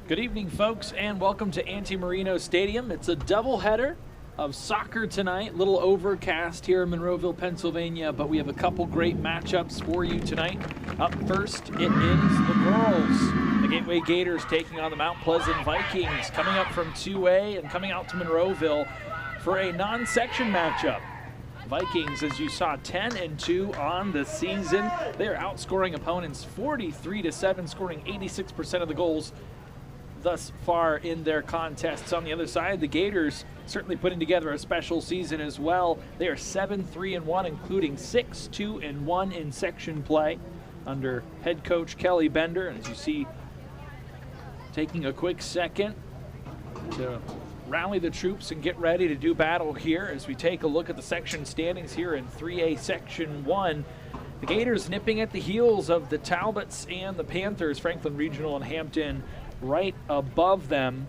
Good evening, folks, and welcome to Anti-Marino Stadium. It's a doubleheader of soccer tonight. Little overcast here in Monroeville, Pennsylvania, but we have a couple great matchups for you tonight. Up first, it is the girls. The Gateway Gators taking on the Mount Pleasant Vikings, coming up from 2A and coming out to Monroeville for a non-section matchup. Vikings, as you saw, 10-2 on the season. They are outscoring opponents 43-7, scoring 86% of the goals thus far in their contests. On the other side, the Gators certainly putting together a special season as well. They are 7-3-1, including 6-2-1 in section play under head coach Kelly Bender. And as you see, taking a quick second to rally the troops and get ready to do battle here as we take a look at the section standings here in 3A Section 1. The Gators nipping at the heels of the Talbots and the Panthers, Franklin Regional and Hampton right above them.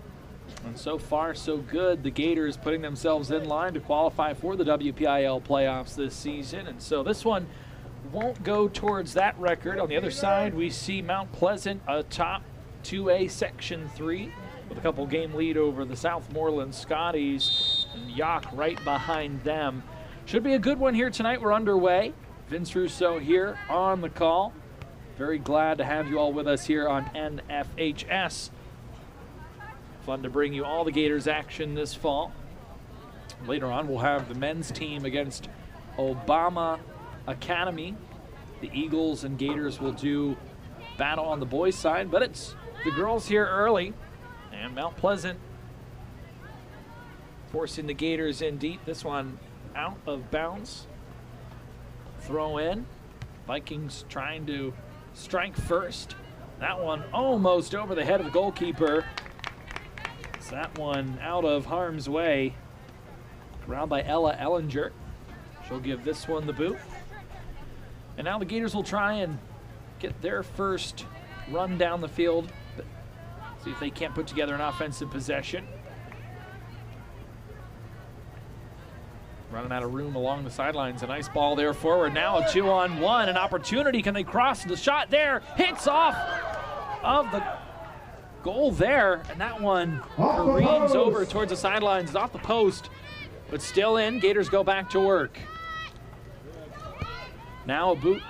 And so far, so good. The Gators putting themselves in line to qualify for the WPIAL playoffs this season. And so this one won't go towards that record. On the other side, we see Mount Pleasant atop 2A Section 3 with a couple game lead over the Southmoreland Scotties, and Yock right behind them. Should be a good one here tonight. We're underway. Vince Russo here on the call. Very glad to have you all with us here on NFHS. Fun to bring you all the Gators action this fall. Later on, we'll have the men's team against Obama Academy. The Eagles and Gators will do battle on the boys' side, but it's the girls here early. And Mount Pleasant forcing the Gators in deep. This one out of bounds. Throw in. Vikings trying to strike first. That one almost over the head of the goalkeeper. So that one out of harm's way. Ground by Ella Ellinger. She'll give this one the boot. And now the Gators will try and get their first run down the field. See if they can't put together an offensive possession. Running out of room along the sidelines. A nice ball there forward. Now a 2-on-1. An opportunity. Can they cross? The shot there. Hits off of the goal there. And that one careens over towards the sidelines. It's off the post, but still in. Gators go back to work. Now a boot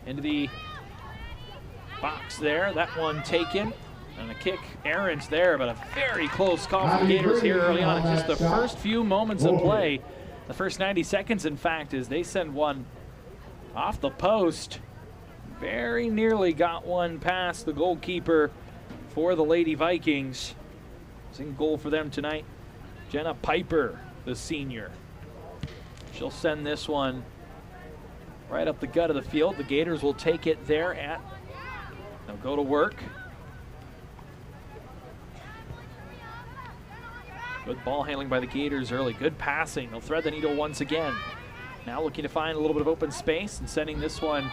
into the box there. That one taken. And a kick errant there, but a very close call for the Gators here early on. In just the first few moments of play, the first 90 seconds, in fact, as they send one off the post. Very nearly got one past the goalkeeper for the Lady Vikings. Single goal for them tonight. Jenna Piper, the senior. She'll send this one right up the gut of the field. The Gators will take it there at, they'll go to work. Good ball handling by the Gators early. Good passing. They'll thread the needle once again. Now looking to find a little bit of open space and sending this one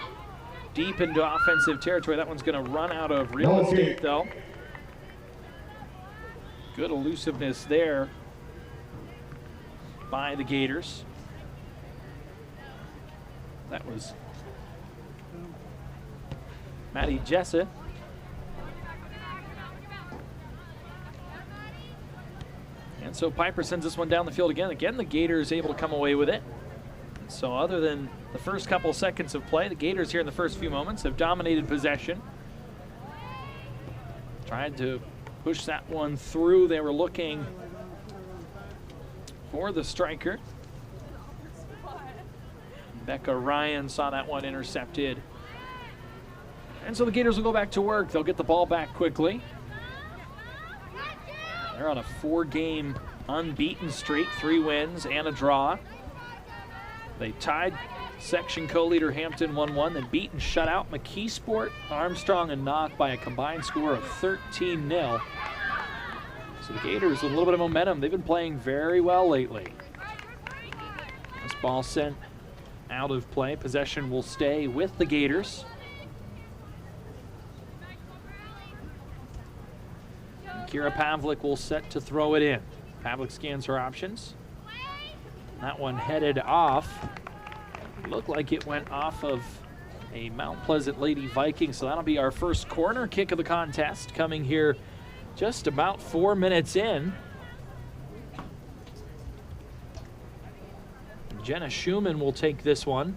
deep into offensive territory. That one's going to run out of real estate, though. Good elusiveness there by the Gators. That was Maddie Jessa. And so Piper sends this one down the field again. Again, the Gators able to come away with it. And so other than the first couple seconds of play, the Gators here in the first few moments have dominated possession. Tried to push that one through. They were looking for the striker. Becca Ryan saw that one intercepted. And so the Gators will go back to work. They'll get the ball back quickly. They're on a 4-game unbeaten streak, 3 wins and a draw. They tied section co-leader Hampton 1-1, then beat and shut out McKeesport, Armstrong, and Knock by a combined score of 13-0. So the Gators with a little bit of momentum. They've been playing very well lately. This ball sent out of play. Possession will stay with the Gators. Kira Pavlik will set to throw it in. Pavlik scans her options. That one headed off. Looked like it went off of a Mount Pleasant Lady Viking, so that'll be our first corner kick of the contest coming here just about 4 minutes in. Jenna Schumann will take this one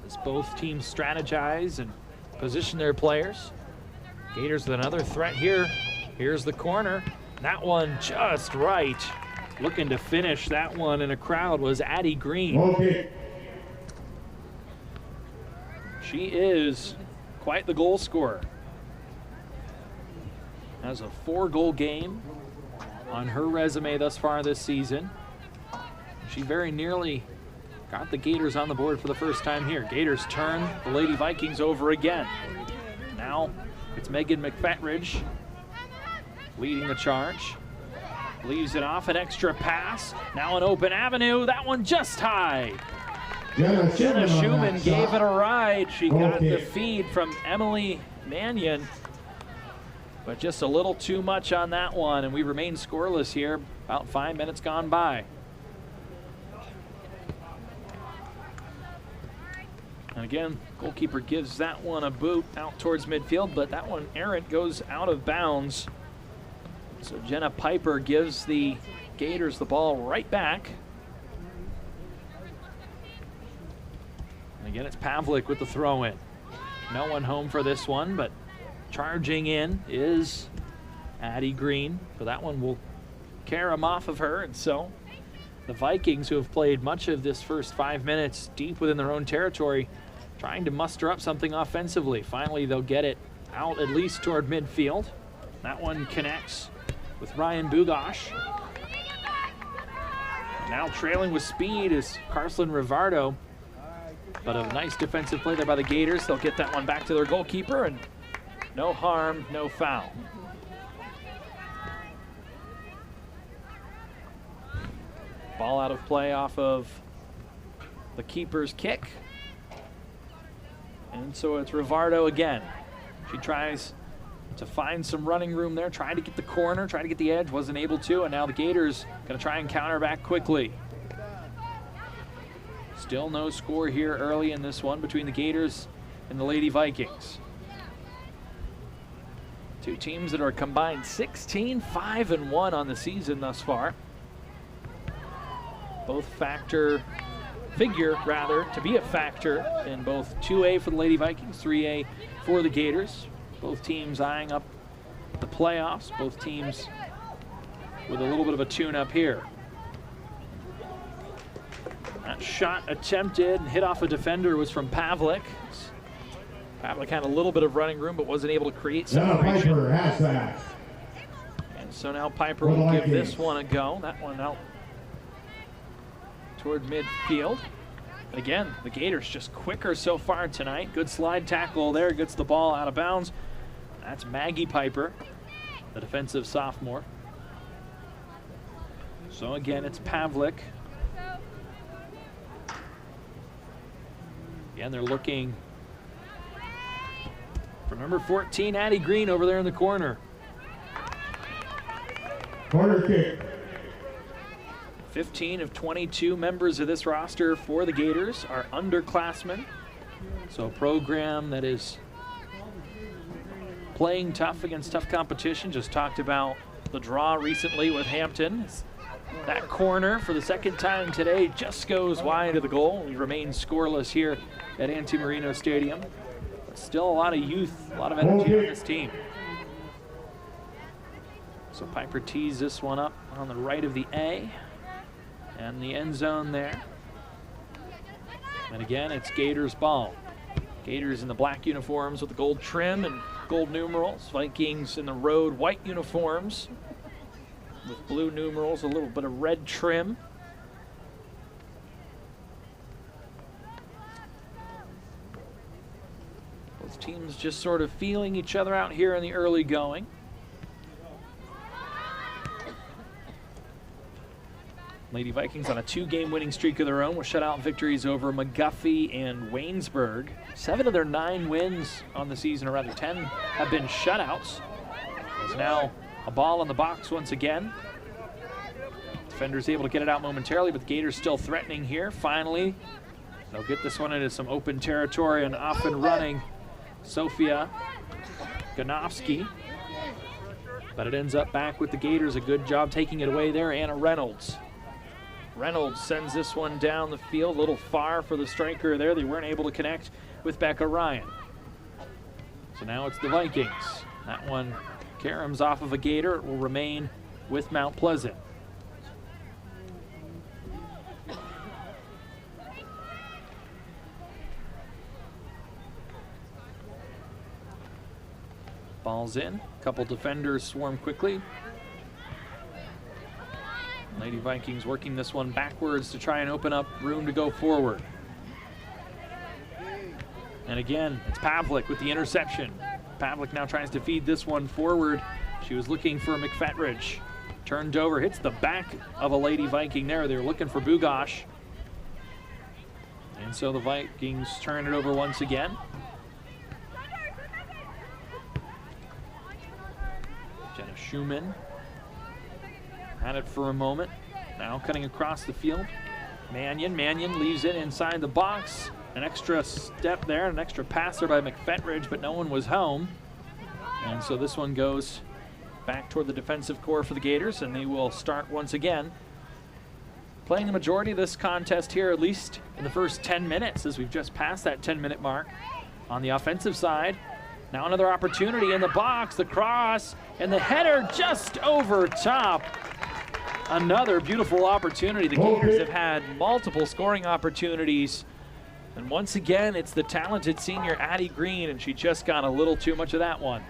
as both teams strategize and position their players. Gators with another threat here. Here's the corner. That one just right. Looking to finish that one in a crowd was Addie Green. Okay. She is quite the goal scorer. Has a 4-goal game on her resume thus far this season. She very nearly got the Gators on the board for the first time here. Gators turn the Lady Vikings over again. Now it's Megan McFetridge leading the charge. Leaves it off, an extra pass. Now an open avenue. That one just high. Jenna Schumann gave it a ride. She got the feed from Emily Mannion, but just a little too much on that one, and we remain scoreless here. About 5 minutes gone by. And again, goalkeeper gives that one a boot out towards midfield, but that one errant goes out of bounds. So Jenna Piper gives the Gators the ball right back. And again, it's Pavlik with the throw in. No one home for this one, but charging in is Addie Green. So that one will carry him off of her. And so the Vikings, who have played much of this first 5 minutes deep within their own territory, trying to muster up something offensively. Finally, they'll get it out at least toward midfield. That one connects with Ryan Bugosh. Now trailing with speed is Carslyn Rivardo. But a nice defensive play there by the Gators. They'll get that one back to their goalkeeper, and no harm, no foul. Ball out of play off of the keeper's kick. And so it's Rivardo again. She tries to find some running room there, trying to get the corner, trying to get the edge, wasn't able to, and now the Gators going to try and counter back quickly. Still no score here early in this one between the Gators and the Lady Vikings. Two teams that are combined 16-5-1 on the season thus far. Both figure to be a factor in both 2A for the Lady Vikings, 3A for the Gators. Both teams eyeing up the playoffs. Both teams with a little bit of a tune-up here. That shot attempted and hit off a defender was from Pavlik. Pavlik had a little bit of running room but wasn't able to create separation. Piper has that. And so now Piper will give this one a go. That one out toward midfield. And again, the Gators just quicker so far tonight. Good slide tackle there, gets the ball out of bounds. That's Maggie Piper, the defensive sophomore. So again, it's Pavlik. Again, they're looking for number 14, Addie Green, over there in the corner. Corner kick. 15 of 22 members of this roster for the Gators are underclassmen. So a program that is playing tough against tough competition. Just talked about the draw recently with Hampton. That corner for the second time today just goes wide of the goal. We remain scoreless here at Auntie Marino Stadium. But still a lot of youth, a lot of energy on this team. So Piper tees this one up on the right of the A. And the end zone there. And again, it's Gators ball. Gators in the black uniforms with the gold trim and gold numerals. Vikings in the road white uniforms with blue numerals, a little bit of red trim. Both teams just sort of feeling each other out here in the early going. Lady Vikings on a 2-game winning streak of their own with shutout victories over McGuffey and Waynesburg. 7 of their 9 wins on the season, or rather 10, have been shutouts. There's now a ball in the box once again. Defender's able to get it out momentarily, but the Gators still threatening here. Finally, they'll get this one into some open territory, and off and running Sophia Ganowski. But it ends up back with the Gators. A good job taking it away there. Anna Reynolds. Reynolds sends this one down the field. A little far for the striker there. They weren't able to connect with Becca Ryan. So now it's the Vikings. That one caroms off of a Gator. It will remain with Mount Pleasant. Ball's in. A couple defenders swarm quickly. Lady Vikings working this one backwards to try and open up room to go forward. And again, it's Pavlik with the interception. Pavlik now tries to feed this one forward. She was looking for McFetridge. Turned over, hits the back of a Lady Viking there. They were looking for Bugosh. And so the Vikings turn it over once again. Jenna Schumann had it for a moment. Now cutting across the field. Mannion leaves it inside the box. An extra step there, an extra pass there by McFetridge, but no one was home. And so this one goes back toward the defensive core for the Gators, and they will start once again. Playing the majority of this contest here, at least in the first 10 minutes, as we've just passed that 10-minute mark. On the offensive side, now another opportunity in the box, the cross, and the header just over top. Another beautiful opportunity. The Gators have had multiple scoring opportunities. And once again, it's the talented senior Addie Green, and she just got a little too much of that one.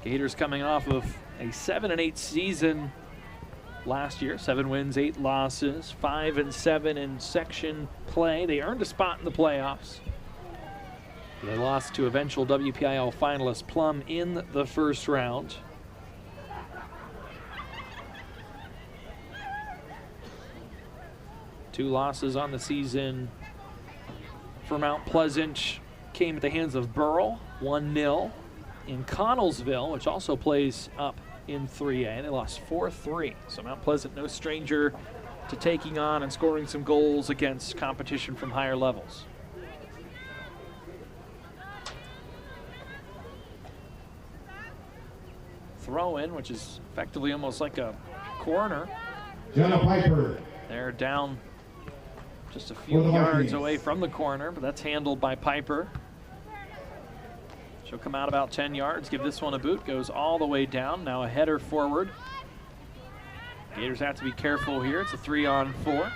Gators coming off of a 7-8 season last year. 7 wins, 8 losses, 5-7 in section play. They earned a spot in the playoffs. They lost to eventual WPIAL finalist Plum in the first round. Two losses on the season for Mount Pleasant came at the hands of Burrell, 1-0. In Connellsville, which also plays up in 3A, they lost 4-3. So Mount Pleasant no stranger to taking on and scoring some goals against competition from higher levels. Throw in, which is effectively almost like a corner. Jenna Piper. They're down just a few yards away from the corner, but that's handled by Piper. She'll come out about 10 yards, give this one a boot, goes all the way down. Now a header forward. Gators have to be careful here. It's a 3-on-4.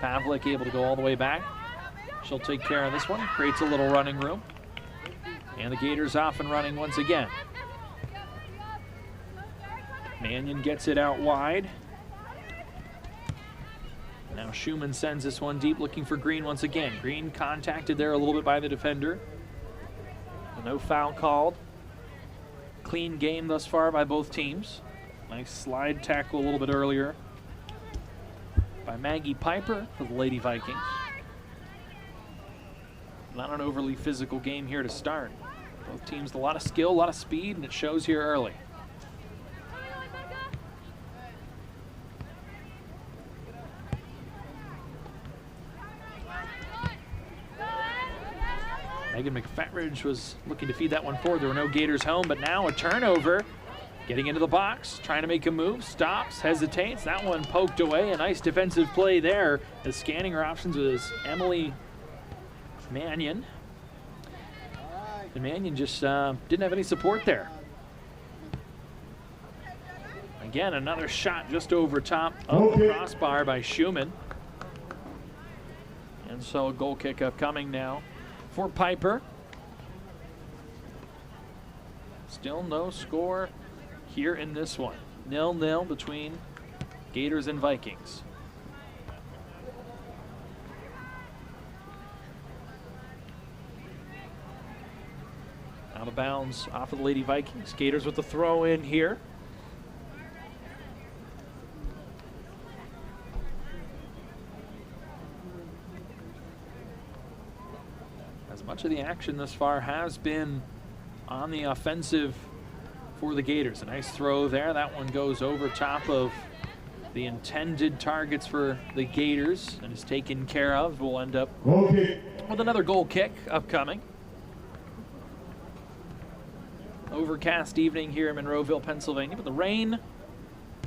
Pavlik able to go all the way back. She'll take care of this one, creates a little running room. And the Gators off and running once again. Mannion gets it out wide. Now Schumann sends this one deep, looking for Green once again. Green contacted there a little bit by the defender. No foul called. Clean game thus far by both teams. Nice slide tackle a little bit earlier by Maggie Piper for the Lady Vikings. Not an overly physical game here to start. Both teams, a lot of skill, a lot of speed, and it shows here early. Megan McFetridge was looking to feed that one forward. There were no Gators home, but now a turnover. Getting into the box, trying to make a move, stops, hesitates. That one poked away. A nice defensive play there. As scanning her options was Emily Mannion. And Mannion just didn't have any support there. Again, another shot just over top of the crossbar by Schumann. And so a goal kick upcoming now for Piper. Still no score here in this one. 0-0 between Gators and Vikings. Out of bounds off of the Lady Vikings. Gators with the throw in here. Much of the action thus far has been on the offensive for the Gators. A nice throw there. That one goes over top of the intended targets for the Gators and is taken care of. We'll end up with another goal kick upcoming. overcast evening here in Monroeville, Pennsylvania, but the rain,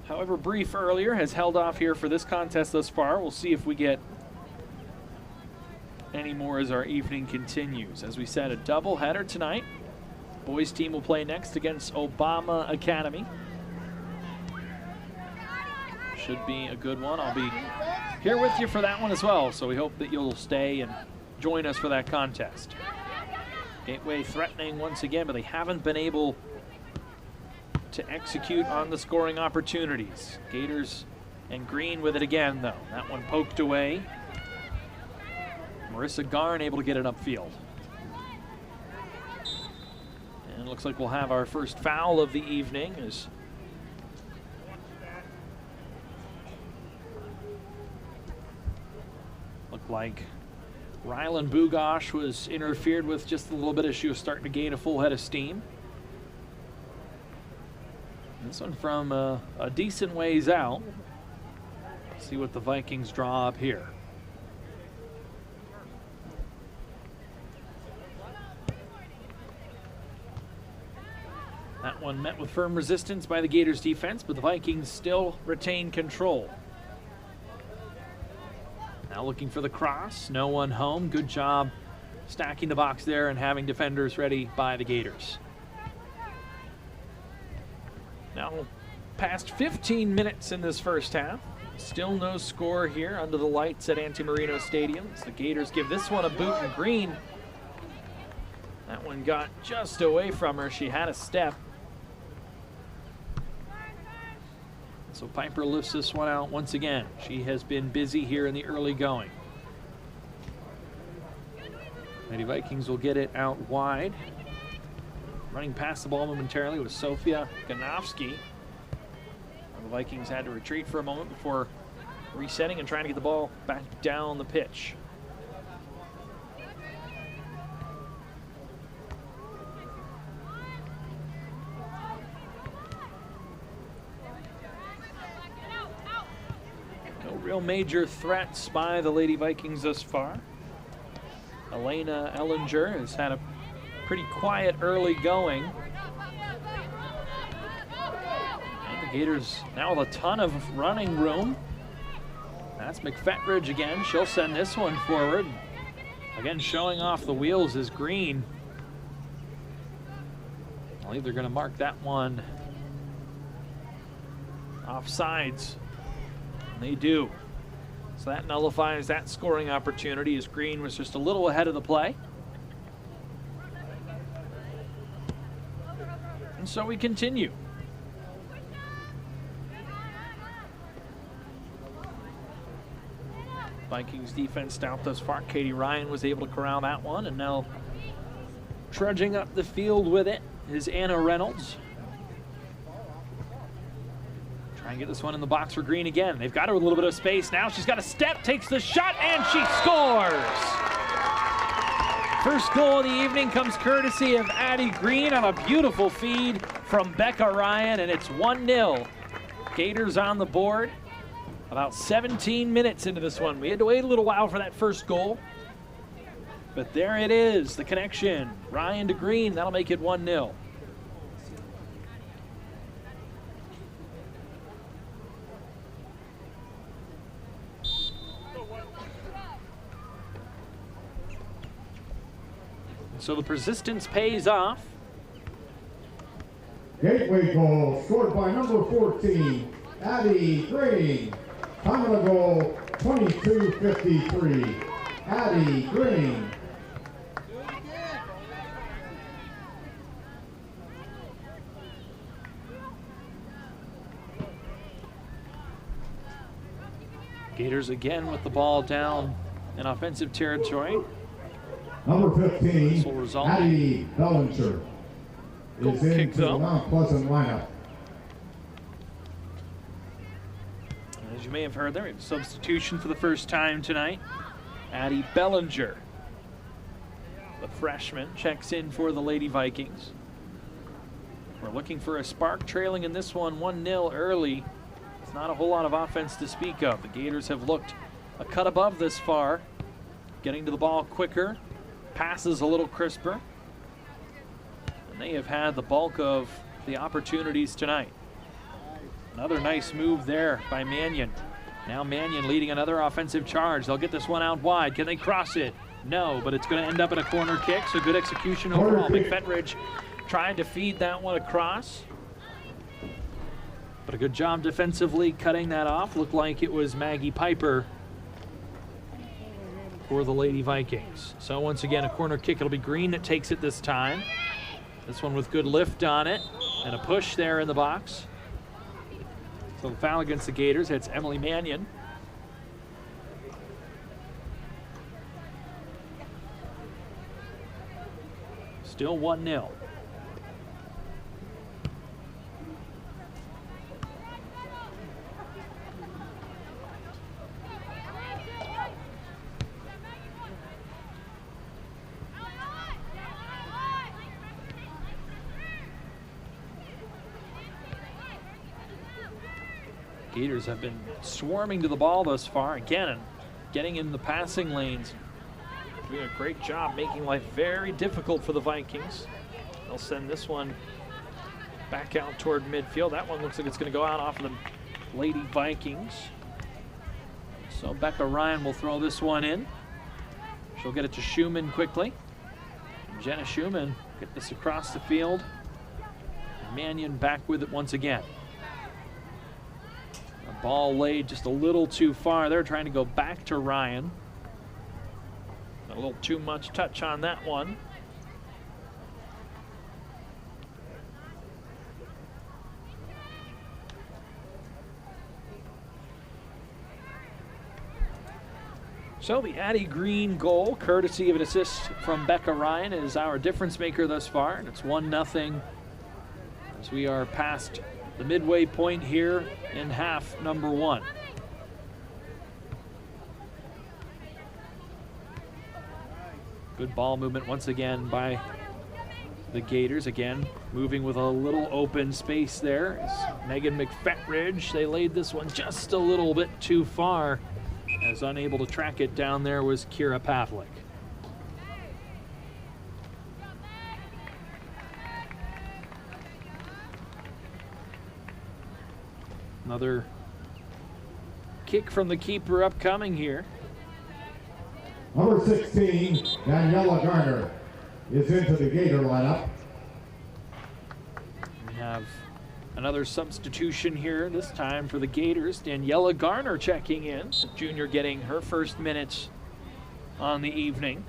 however brief earlier, has held off here for this contest thus far. We'll see if we get any more as our evening continues. As we said, a doubleheader tonight. Boys team will play next against Obama Academy. Should be a good one. I'll be here with you for that one as well, so we hope that you'll stay and join us for that contest. Gateway threatening once again, but they haven't been able to execute on the scoring opportunities. Gators and Green with it again, though. That one poked away. Marissa Garn able to get it upfield. And it looks like we'll have our first foul of the evening as looked like Rylan Bugosh was interfered with just a little bit as she was starting to gain a full head of steam. This one from a decent ways out. Let's see what the Vikings draw up here. That one met with firm resistance by the Gators defense, but the Vikings still retain control. Now looking for the cross, no one home. Good job stacking the box there and having defenders ready by the Gators. Now past 15 minutes in this first half. Still no score here under the lights at Anti-Marino Stadium. The Gators give this one a boot, and Green. That one got just away from her. She had a step. So Piper lifts this one out once again. She has been busy here in the early going. Lady Vikings will get it out wide. Running past the ball momentarily was Sofia Ganowski. The Vikings had to retreat for a moment before resetting and trying to get the ball back down the pitch. Real major threats by the Lady Vikings thus far. Elena Ellinger has had a pretty quiet early going. And the Gators now with a ton of running room. That's McFetridge again. She'll send this one forward. Again, showing off the wheels is Green. I believe they're going to mark that one offsides. They do. So that nullifies that scoring opportunity as Green was just a little ahead of the play. And so we continue. Vikings defense stout thus far. Katie Ryan was able to corral that one, and now trudging up the field with it is Anna Reynolds. Try and get this one in the box for Green again. They've got her with a little bit of space now. She's got a step, takes the shot, and she scores! First goal of the evening comes courtesy of Addie Green on a beautiful feed from Becca Ryan, and it's 1-0. Gators on the board. About 17 minutes into this one. We had to wait a little while for that first goal. But there it is, the connection. Ryan to Green, that'll make it 1-0. So the persistence pays off. Gateway goal scored by number 14, Addie Green. Time of the goal, 22:53. Addie Green. Gators again with the ball down in offensive territory. Number 15, Addie Bellinger is into the Mount Pleasant lineup. As you may have heard there, we have a substitution for the first time tonight. Addie Bellinger, the freshman, checks in for the Lady Vikings. We're looking for a spark, trailing in this one 1-0 early. It's not a whole lot of offense to speak of. The Gators have looked a cut above this far, getting to the ball quicker, passes a little crisper. And they have had the bulk of the opportunities tonight. Another nice move there by Mannion. Now Mannion leading another offensive charge. They'll get this one out wide. Can they cross it? No, but it's going to end up in a corner kick, so good execution overall. McFetridge trying to feed that one across. But a good job defensively cutting that off. Looked like it was Maggie Piper for the Lady Vikings. So once again, a corner kick. It'll be Green that takes it this time. This one with good lift on it and a push there in the box. So the foul against the Gators. It's Emily Mannion. Still 1-0. Gators have been swarming to the ball thus far, again, and getting in the passing lanes. Doing a great job making life very difficult for the Vikings. They'll send this one back out toward midfield. That one looks like it's going to go out off of the Lady Vikings. So Becca Ryan will throw this one in. She'll get it to Schumann quickly. Jenna Schumann get this across the field. Mannion back with it once again. Ball laid just a little too far. They're trying to go back to Ryan. A little too much touch on that one. So the Addie Green goal, courtesy of an assist from Becca Ryan, is our difference maker thus far, and it's 1-0 as we are past the midway point here in half number one. Good ball movement once again by the Gators. Again, moving with a little open space there. It's Megan McFetridge. They laid this one just a little bit too far, as unable to track it down there was Kira Pavlik. Another kick from the keeper upcoming here. Number 16, Daniela Garner, is into the Gator lineup. We have another substitution here, this time for the Gators. Daniela Garner checking in, the junior getting her first minutes on the evening.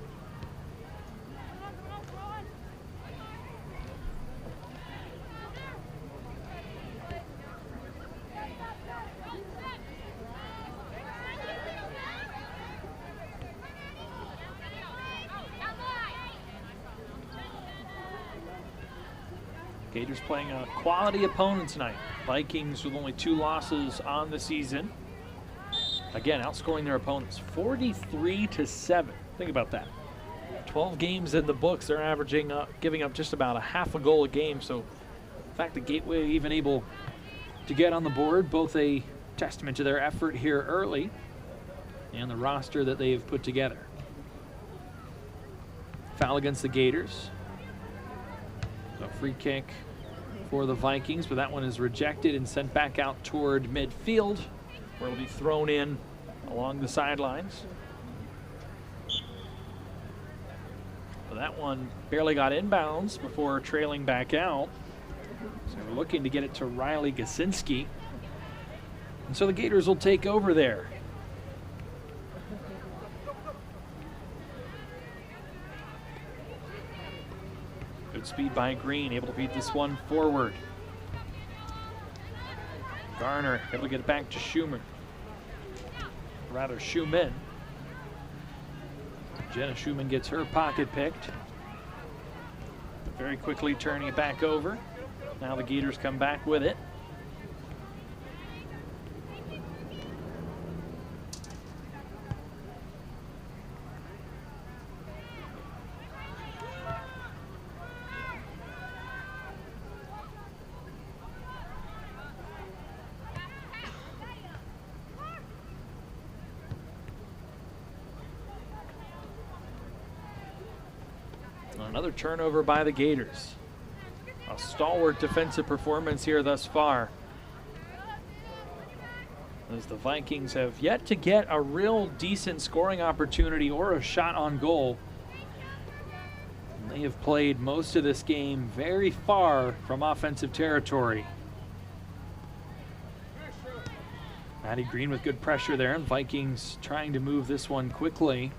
Gators playing a quality opponent tonight. Vikings with only 2 losses on the season. Again, outscoring their opponents 43-7. Think about that. 12 games in the books, they're averaging giving up just about a half a goal a game. So the fact that Gateway even able to get on the board, both a testament to their effort here early and the roster that they have put together. Foul against the Gators. So free kick for the Vikings, but that one is rejected and sent back out toward midfield, where it'll be thrown in along the sidelines. But that one barely got inbounds before trailing back out. So we're looking to get it to Riley Gasinski. And so the Gators will take over there. Good speed by Green, able to feed this one forward. Garner able to get it back to Schumann. Rather, Schumann. Jenna Schumann gets her pocket picked. Very quickly turning it back over. Now the Gators come back with it. Another turnover by the Gators. A stalwart defensive performance here thus far, as the Vikings have yet to get a real decent scoring opportunity or a shot on goal. And they have played most of this game very far from offensive territory. Maddie Green with good pressure there, and Vikings trying to move this one quickly.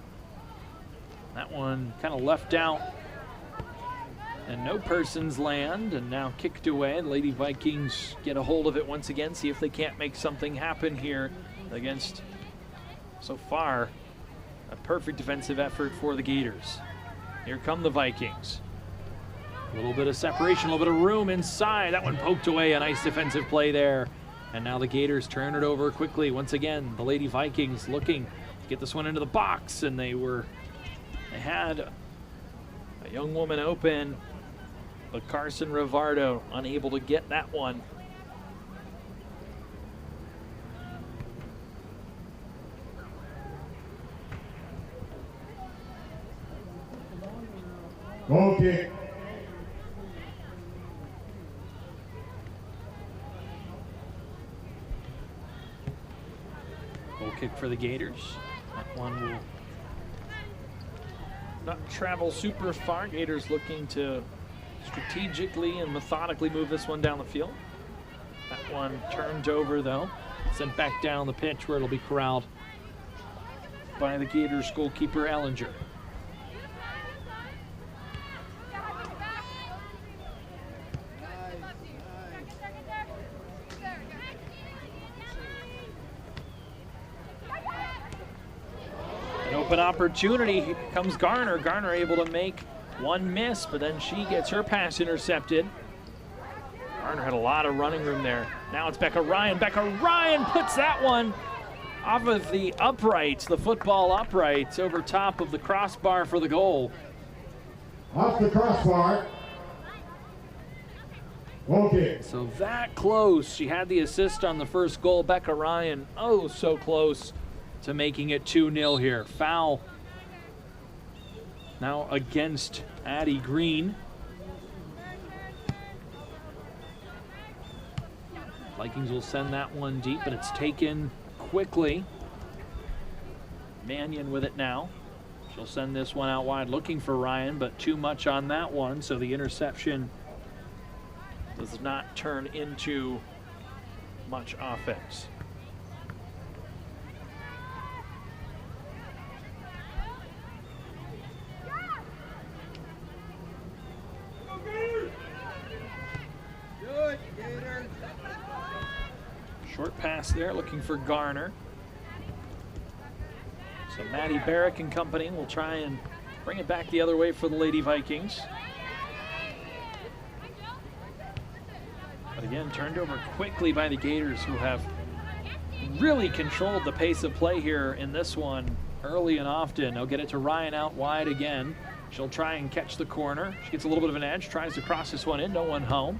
That one kind of left out, and no persons land, and now kicked away. The Lady Vikings get a hold of it once again, see if they can't make something happen here against, so far, a perfect defensive effort for the Gators. Here come the Vikings. A little bit of separation, a little bit of room inside. That one poked away, a nice defensive play there. And now the Gators turn it over quickly. Once again, the Lady Vikings looking to get this one into the box, and they had a young woman open, but Carson Rivardo unable to get that one. Goal kick. Goal kick for the Gators. That one will not travel super far. Gators looking to strategically and methodically move this one down the field. That one turned over though, sent back down the pitch where it'll be corralled by the Gators goalkeeper Ellinger. An open opportunity. Here comes Garner. Garner able to make one miss, but then she gets her pass intercepted. Garner had a lot of running room there. Now it's Becca Ryan. Becca Ryan puts that one off of the uprights, the football uprights, over top of the crossbar for the goal. Off the crossbar. Goal kick. So that close. She had the assist on the first goal. Becca Ryan, oh so close to making it 2-0 here. Foul now against Addie Green. Vikings will send that one deep, but it's taken quickly. Mannion with it now. She'll send this one out wide looking for Ryan, but too much on that one, so the interception does not turn into much offense. Short pass there, looking for Garner. So Maddie Barrick and company will try and bring it back the other way for the Lady Vikings. But again, turned over quickly by the Gators, who have really controlled the pace of play here in this one early and often. They'll get it to Ryan out wide again. She'll try and catch the corner. She gets a little bit of an edge, tries to cross this one in, no one home.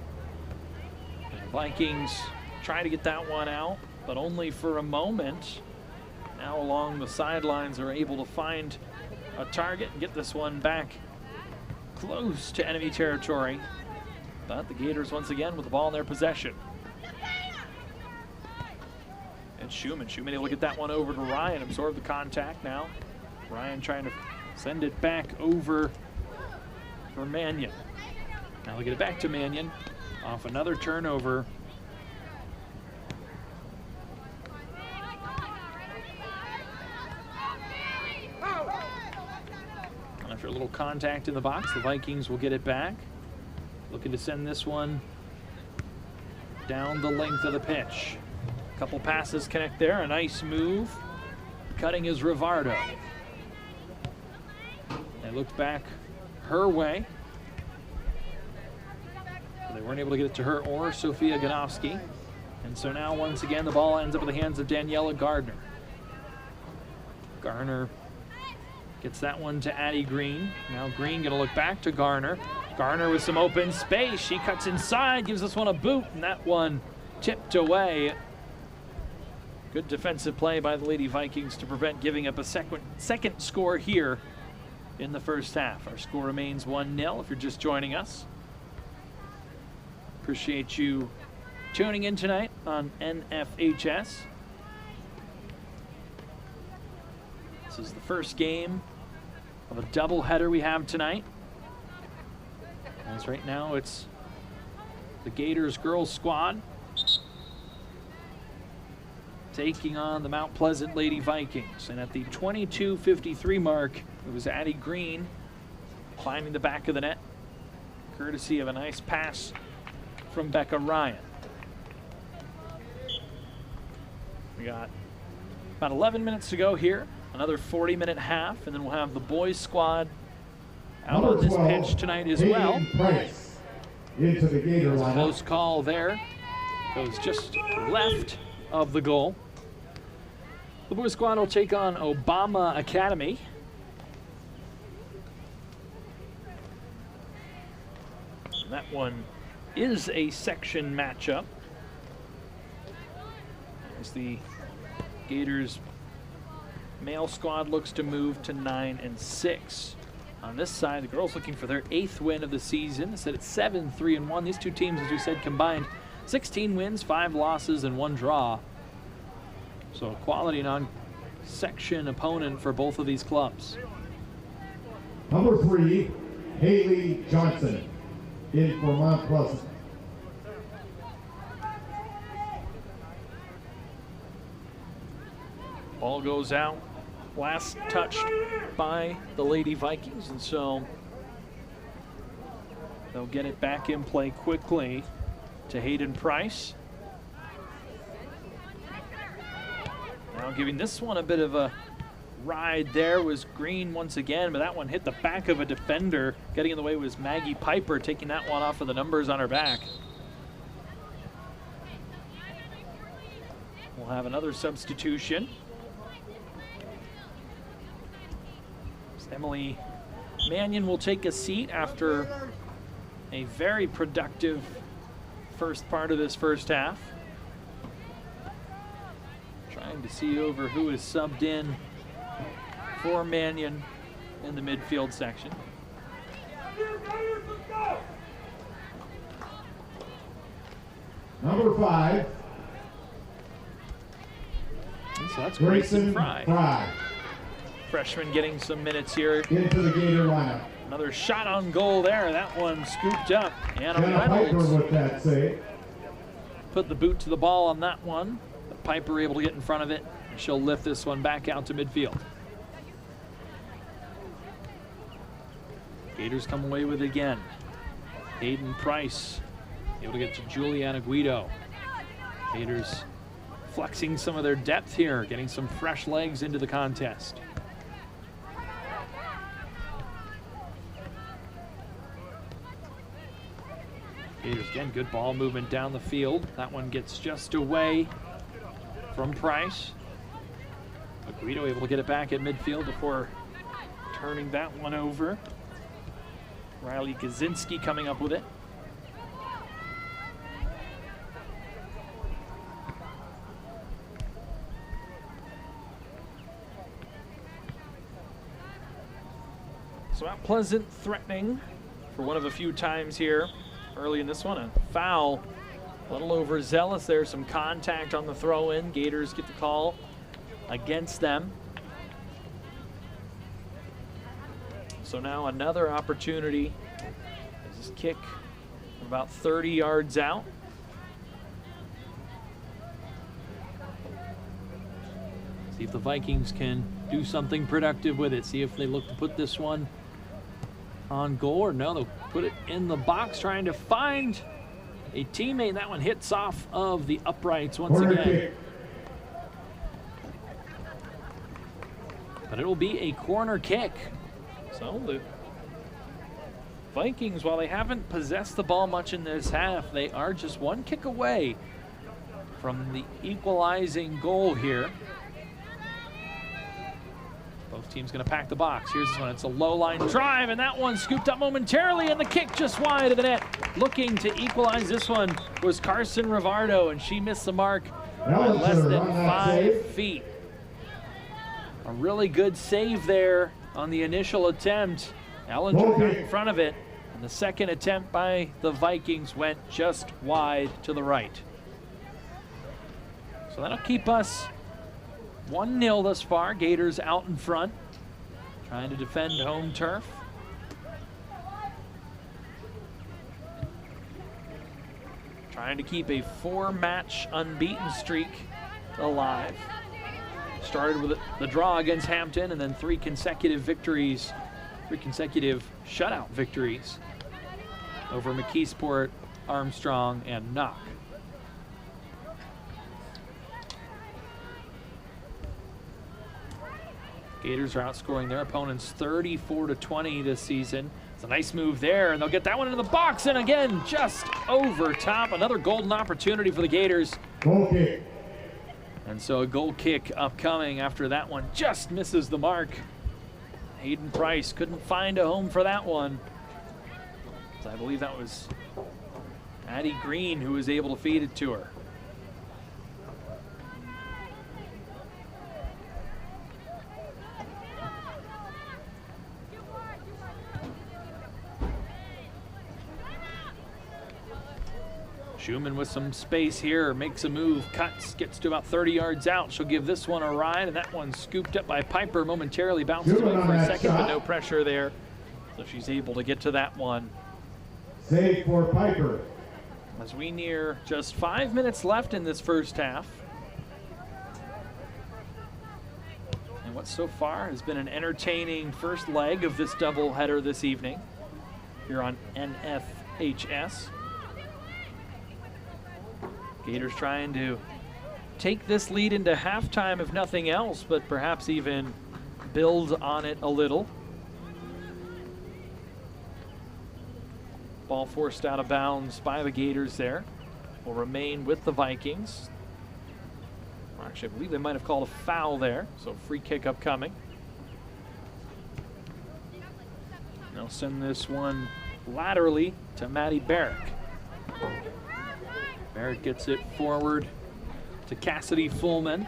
And the Vikings try to get that one out, but only for a moment. Now along the sidelines are able to find a target and get this one back close to enemy territory. But the Gators once again with the ball in their possession. And Schumann able to get that one over to Ryan, absorb the contact now. Ryan trying to send it back over for Mannion. Now they'll get it back to Mannion off another turnover. After a little contact in the box, the Vikings will get it back. Looking to send this one down the length of the pitch. A couple passes connect there, a nice move. Cutting is Rivardo. They looked back her way. But they weren't able to get it to her or Sophia Ganowski. And so now once again the ball ends up in the hands of Daniela Gardner. Garner gets that one to Addie Green. Now Green gonna look back to Garner. Garner with some open space. She cuts inside, gives this one a boot, and that one tipped away. Good defensive play by the Lady Vikings to prevent giving up a second score here in the first half. Our score remains 1-0 if you're just joining us. Appreciate you tuning in tonight on NFHS. This is the first game of a doubleheader we have tonight. As right now it's the Gators girls squad taking on the Mount Pleasant Lady Vikings. And at the 22:53 mark, it was Addie Green climbing the back of the net, courtesy of a nice pass from Becca Ryan. We got about 11 minutes to go here, another 40-minute half, and then we'll have the boys squad out on this pitch tonight as well. Price into the Gator lineup. Close call there. Goes just left of the goal. The boys squad will take on Obama Academy. And that one is a section matchup, as the Gators male squad looks to move to 9-6. On this side, the girls looking for their 8th win of the season. Instead, it's 7-3-1. These two teams, as we said, combined 16 wins, 5 losses, and 1 draw. So a quality non-section opponent for both of these clubs. Number 3, Haley Johnson in for Mount Pleasant. Ball goes out, last touched by the Lady Vikings, and so they'll get it back in play quickly to Hayden Price. Now giving this one a bit of a ride there was Green once again, but that one hit the back of a defender. Getting in the way was Maggie Piper, taking that one off of the numbers on her back. We'll have another substitution. Emily Mannion will take a seat after a very productive first part of this first half. Trying to see over who is subbed in for Mannion in the midfield section. Number 5. So that's Grayson Fry. Fry. Freshman getting some minutes here. Into the Gator lineup. Another shot on goal there. That one scooped up. Anna Piper Reynolds with that save. put the boot to the ball on that one. But Piper able to get in front of it. And she'll lift this one back out to midfield. Gators come away with it again. Hayden Price able to get to Juliana Guido. Gators flexing some of their depth here, getting some fresh legs into the contest. Gators again, good ball movement down the field. That one gets just away from Price. But Guido able to get it back at midfield before turning that one over. Riley Kaczynski coming up with it. So Mount Pleasant threatening for one of a few times here early in this one. A foul, a little overzealous there. Some contact on the throw-in. Gators get the call against them. So now another opportunity. This kick about 30 yards out. See if the Vikings can do something productive with it. See if they look to put this one on goal, or no, they'll put it in the box, trying to find a teammate. That one hits off of the uprights once Corner again. kick. But it'll be a corner kick. So the Vikings, while they haven't possessed the ball much in this half, they are just one kick away from the equalizing goal here. Both teams going to pack the box. Here's this one. It's a low line drive, and that one scooped up momentarily, and the kick just wide of the net. Looking to equalize this one was Carson Rivardo, and she missed the mark by less than 5 feet. A really good save there on the initial attempt. Ellinger got in front of it, And the second attempt by the Vikings went just wide to the right. So that'll keep us 1-0 thus far. Gators out in front, trying to defend home turf. Trying to keep a 4-match unbeaten streak alive. Started with the draw against Hampton and then 3 consecutive victories, 3 consecutive shutout victories over McKeesport, Armstrong, and Knock. Gators are outscoring their opponents 34-20 this season. It's a nice move there, and they'll get that one into the box, and again, just over top. Another golden opportunity for the Gators. Goal kick. And so a goal kick upcoming after that one just misses the mark. Hayden Price couldn't find a home for that one. I believe that was Addie Green who was able to feed it to her. Schumann with some space here, makes a move, cuts, gets to about 30 yards out. She'll give this one a ride, and that one's scooped up by Piper, momentarily bounces away for a second, but no pressure there. So she's able to get to that one. Save for Piper. As we near just 5 minutes left in this first half. And what so far has been an entertaining first leg of this doubleheader this evening here on NFHS. Gators trying to take this lead into halftime if nothing else, but perhaps even build on it a little. Ball forced out of bounds by the Gators there. Will remain with the Vikings. Actually, I believe they might have called a foul there, so free kick upcoming. They'll send this one laterally to Maddie Barrick. Barrett gets it forward to Cassidy Fullman.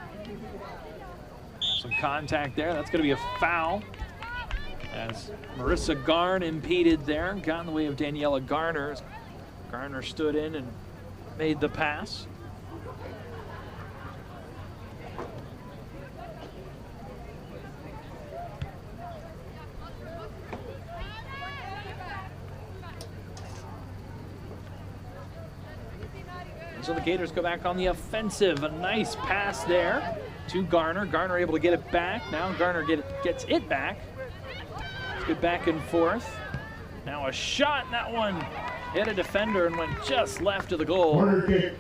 Some contact there. That's going to be a foul as Marissa Garn impeded there. Got in the way of Daniela Garner. Garner stood in and made the pass. So the Gators go back on the offensive. A nice pass there to Garner. Garner able to get it back. Now Garner gets it back. It's good back and forth. Now a shot, and that one hit a defender and went just left of the goal. Corner kick.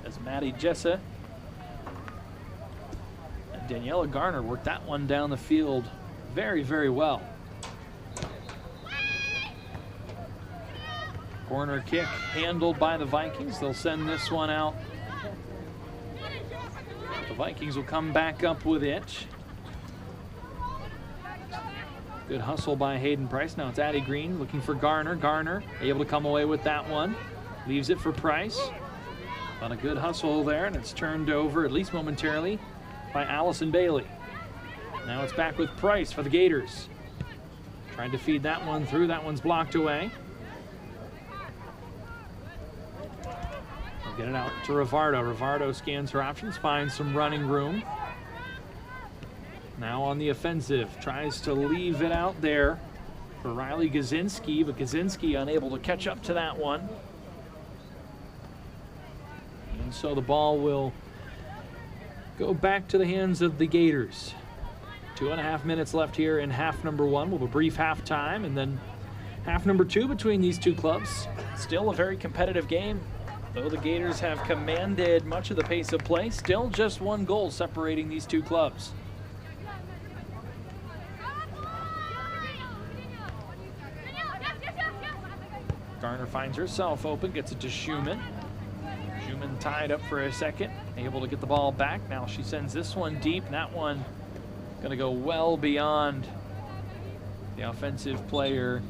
As Maddie Jessa and Daniela Garner worked that one down the field very, very well. Corner kick handled by the Vikings. They'll send this one out. The Vikings will come back up with it. Good hustle by Hayden Price. Now it's Addie Green looking for Garner. Garner able to come away with that one. Leaves it for Price. But a good hustle there, and it's turned over, at least momentarily, by Allison Bailey. Now it's back with Price for the Gators. Trying to feed that one through. That one's blocked away. Get it out to Rivardo. Rivardo scans her options, finds some running room. Now on the offensive, tries to leave it out there for Riley Gazinski, but Gazinski unable to catch up to that one. And so the ball will go back to the hands of the Gators. 2.5 minutes left here in half number one. We'll have a brief halftime, and then half number two between these two clubs. Still a very competitive game. Though the Gators have commanded much of the pace of play, still just one goal separating these two clubs. Garner finds herself open, gets it to Schumann. Schumann tied up for a second, able to get the ball back. Now she sends this one deep, and that one going to go well beyond the offensive player.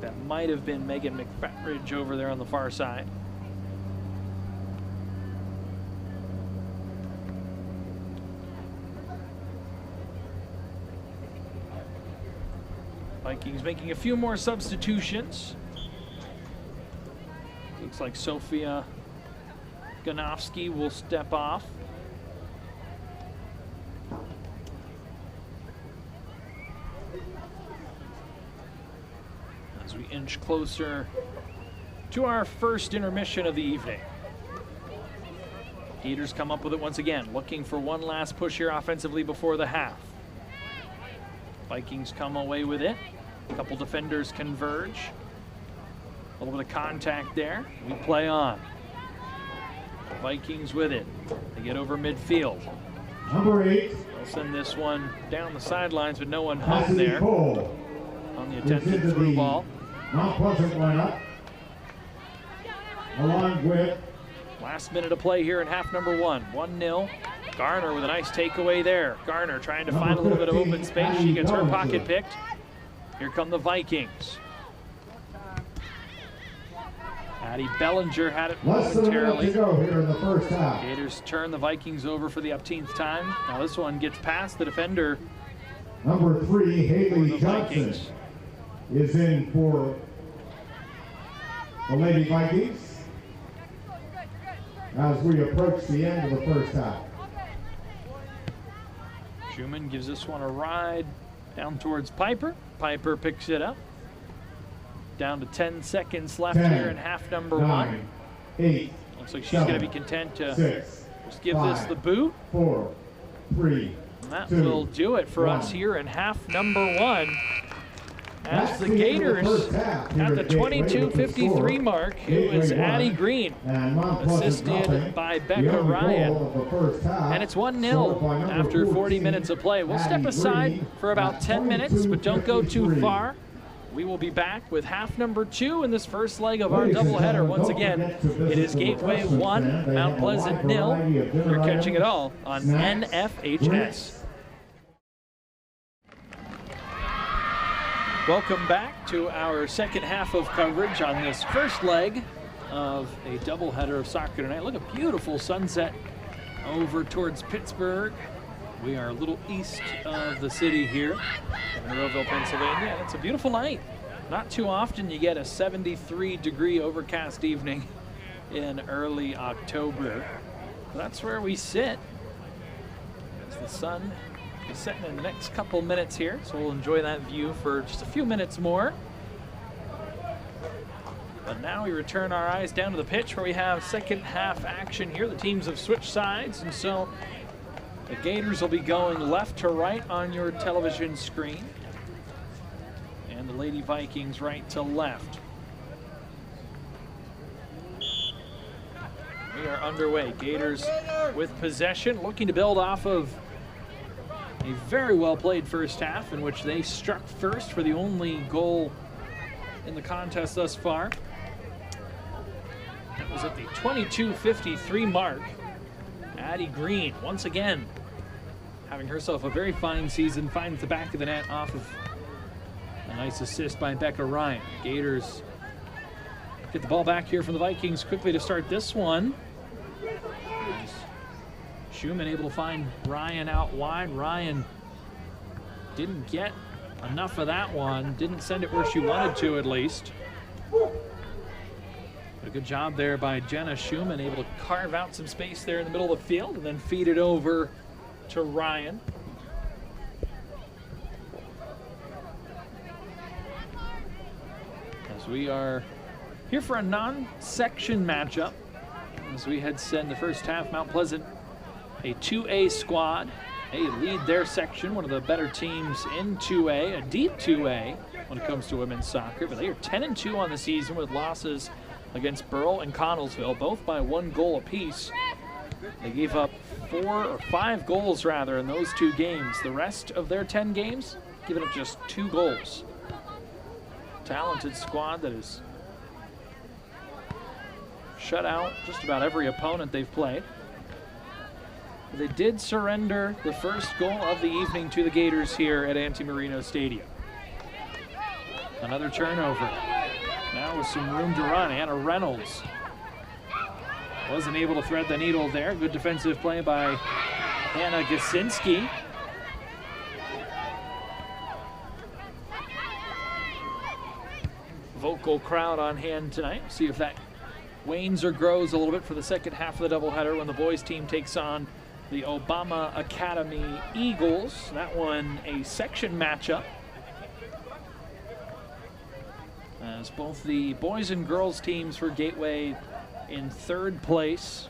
That might have been Megan McFatridge over there on the far side. Vikings making a few more substitutions. Looks like Sophia Ganofsky will step off. As we inch closer to our first intermission of the evening. Gators come up with it once again, looking for one last push here offensively before the half. Vikings come away with it. A couple defenders converge. A little bit of contact there. We play on. Vikings with it. They get over midfield. Number 8. They'll send this one down the sidelines, but no one home there on the attempted through ball. Mount Pleasant lineup. Along with Last minute of play here in half number 1. 1-0. Garner with a nice takeaway there. Garner trying to find a little bit of open space. She gets her pocket picked. Here come the Vikings. Addie Bellinger had it momentarily. Less than a minute to go here in the first half. Gators turn the Vikings over for the upteenth time. Now this one gets past the defender. Number 3, Haley Johnson, Vikings. is in for the Lady Vikings as we approach the end of the first half. Schumann gives this one a ride down towards Piper. Piper picks it up. Down to 10 seconds left 10, here in half number 9, 1. 8, Looks like she's 7, going to be content to 6, just give 5, this the boot. 4, 3, And that 2, will do it for 1. us here in half number 1. As That's the the end of the Gators first half here at the at Gateway with the 22:53 score. mark, it was Gateway Addie 1, Green, and Mount Pleasant assisted nothing. by The Becca only Ryan. goal of the first half And it's scored 1-0 by number after 40 14, minutes of play. We'll step Addie aside Green for about at 10 minutes, but don't go too 22:53. far. We will be back with half number 2 in this first leg of our Ladies and doubleheader. gentlemen, Once don't again, forget to visit it is the Gateway refreshment 1, stand. They Mount have a Pleasant wide 0. variety of dinner You're catching it items, all on snacks, NFHS. drinks. Welcome back to our second half of coverage on this first leg of a doubleheader of soccer tonight. Look, a beautiful sunset over towards Pittsburgh. We are a little east of the city here in Monroeville, Pennsylvania, and it's a beautiful night. Not too often you get a 73-degree overcast evening in early October. That's where we sit as the sun is setting in the next couple minutes here, so we'll enjoy that view for just a few minutes more. But now we return our eyes down to the pitch where we have second half action here. The teams have switched sides, and so the Gators will be going left to right on your television screen, and the Lady Vikings right to left. We are underway. Gators with possession, looking to build off of a very well played first half in which they struck first for the only goal in the contest thus far. That was at the 22:53 mark. Addie Green, once again, having herself a very fine season, finds the back of the net off of a nice assist by Becca Ryan. Gators get the ball back here from the Vikings quickly to start this one. Schumann able to find Ryan out wide. Ryan didn't get enough of that one. Didn't send it where she wanted to, at least. A good job there by Jenna Schumann, able to carve out some space there in the middle of the field and then feed it over to Ryan. As we are here for a non-section matchup, as we had said in the first half, Mount Pleasant, a 2A squad. They lead their section, one of the better teams in 2A, a deep 2A when it comes to women's soccer. But they are 10-2 on the season with losses against Burrell and Connellsville, both by 1 goal apiece. They gave up 5 goals rather in those 2 games. The rest of their 10 games, giving up just 2 goals. Talented squad that has shut out just about every opponent they've played. They did surrender the first goal of the evening to the Gators here at Auntie Marino Stadium. Another turnover. Now with some room to run, Anna Reynolds wasn't able to thread the needle there. Good defensive play by Hannah Gasinski. vocal crowd on hand tonight. See if that wanes or grows a little bit for the second half of the doubleheader when the boys team takes on the Obama Academy Eagles. That one a section matchup, as both the boys and girls teams for Gateway in third place,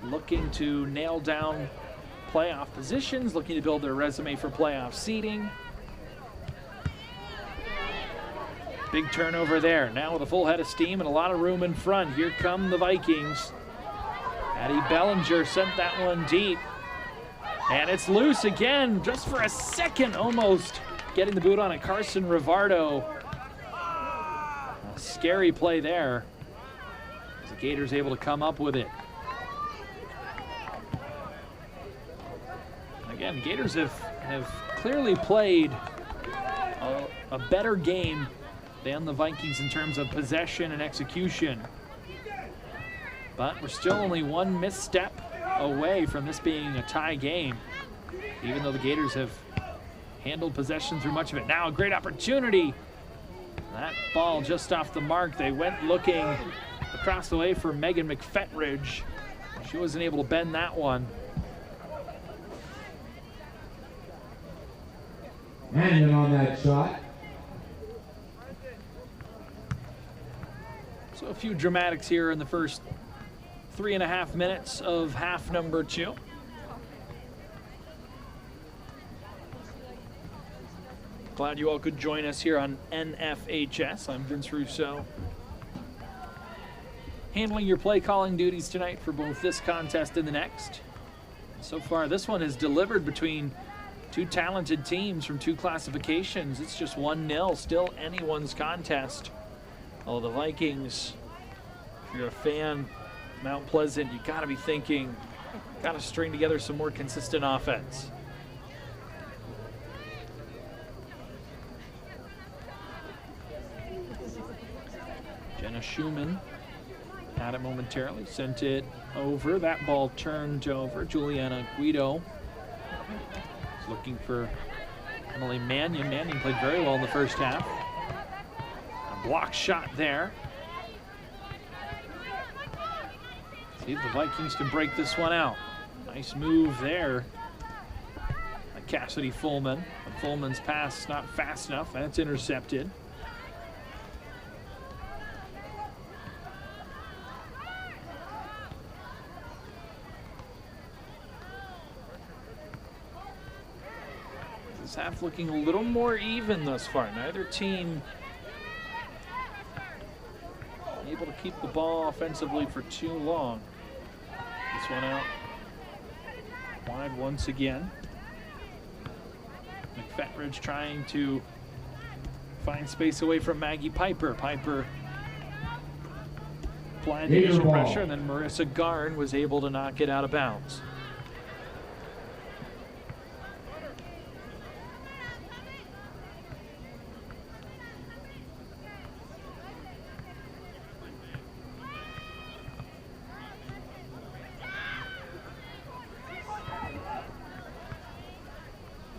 looking to nail down playoff positions, looking to build their resume for playoff seeding. Big turnover there. Now with a full head of steam and a lot of room in front. Here come the Vikings. Addie Bellinger sent that one deep. And it's loose again, just for a second, almost getting the boot on it. Carson Rivardo. A scary play there, as the Gators able to come up with it. Again, Gators have clearly played a better game than the Vikings in terms of possession and execution. But we're still only one misstep away from this being a tie game, even though the Gators have handled possession through much of it. Now a great opportunity. That ball just off the mark. They went looking across the way for Megan McFetridge. She wasn't able to bend that one. Mannion on that shot. So a few dramatics here in the first 3.5 minutes of half number 2. Glad you all could join us here on NFHS. I'm Vince Russo, handling your play calling duties tonight for both this contest and the next. So far, this one is delivered between two talented teams from two classifications. It's just 1-0, still anyone's contest. Although the Vikings, if you're a fan, Mount Pleasant, you gotta be thinking, gotta string together some more consistent offense. Jenna Schumann had it momentarily, sent it over. That ball turned over. Juliana Guido is looking for Emily Mannion. Mannion played very well in the first half. A block shot there. See if the Vikings can break this one out. Nice move there by Cassidy Fullman. But Fullman's pass not fast enough, and it's intercepted. This half looking a little more even thus far. Neither team able to keep the ball offensively for too long. This one out wide once again. McFetridge trying to find space away from Maggie Piper. Piper applied the initial pressure, and then Marissa Garn was able to knock it out of bounds.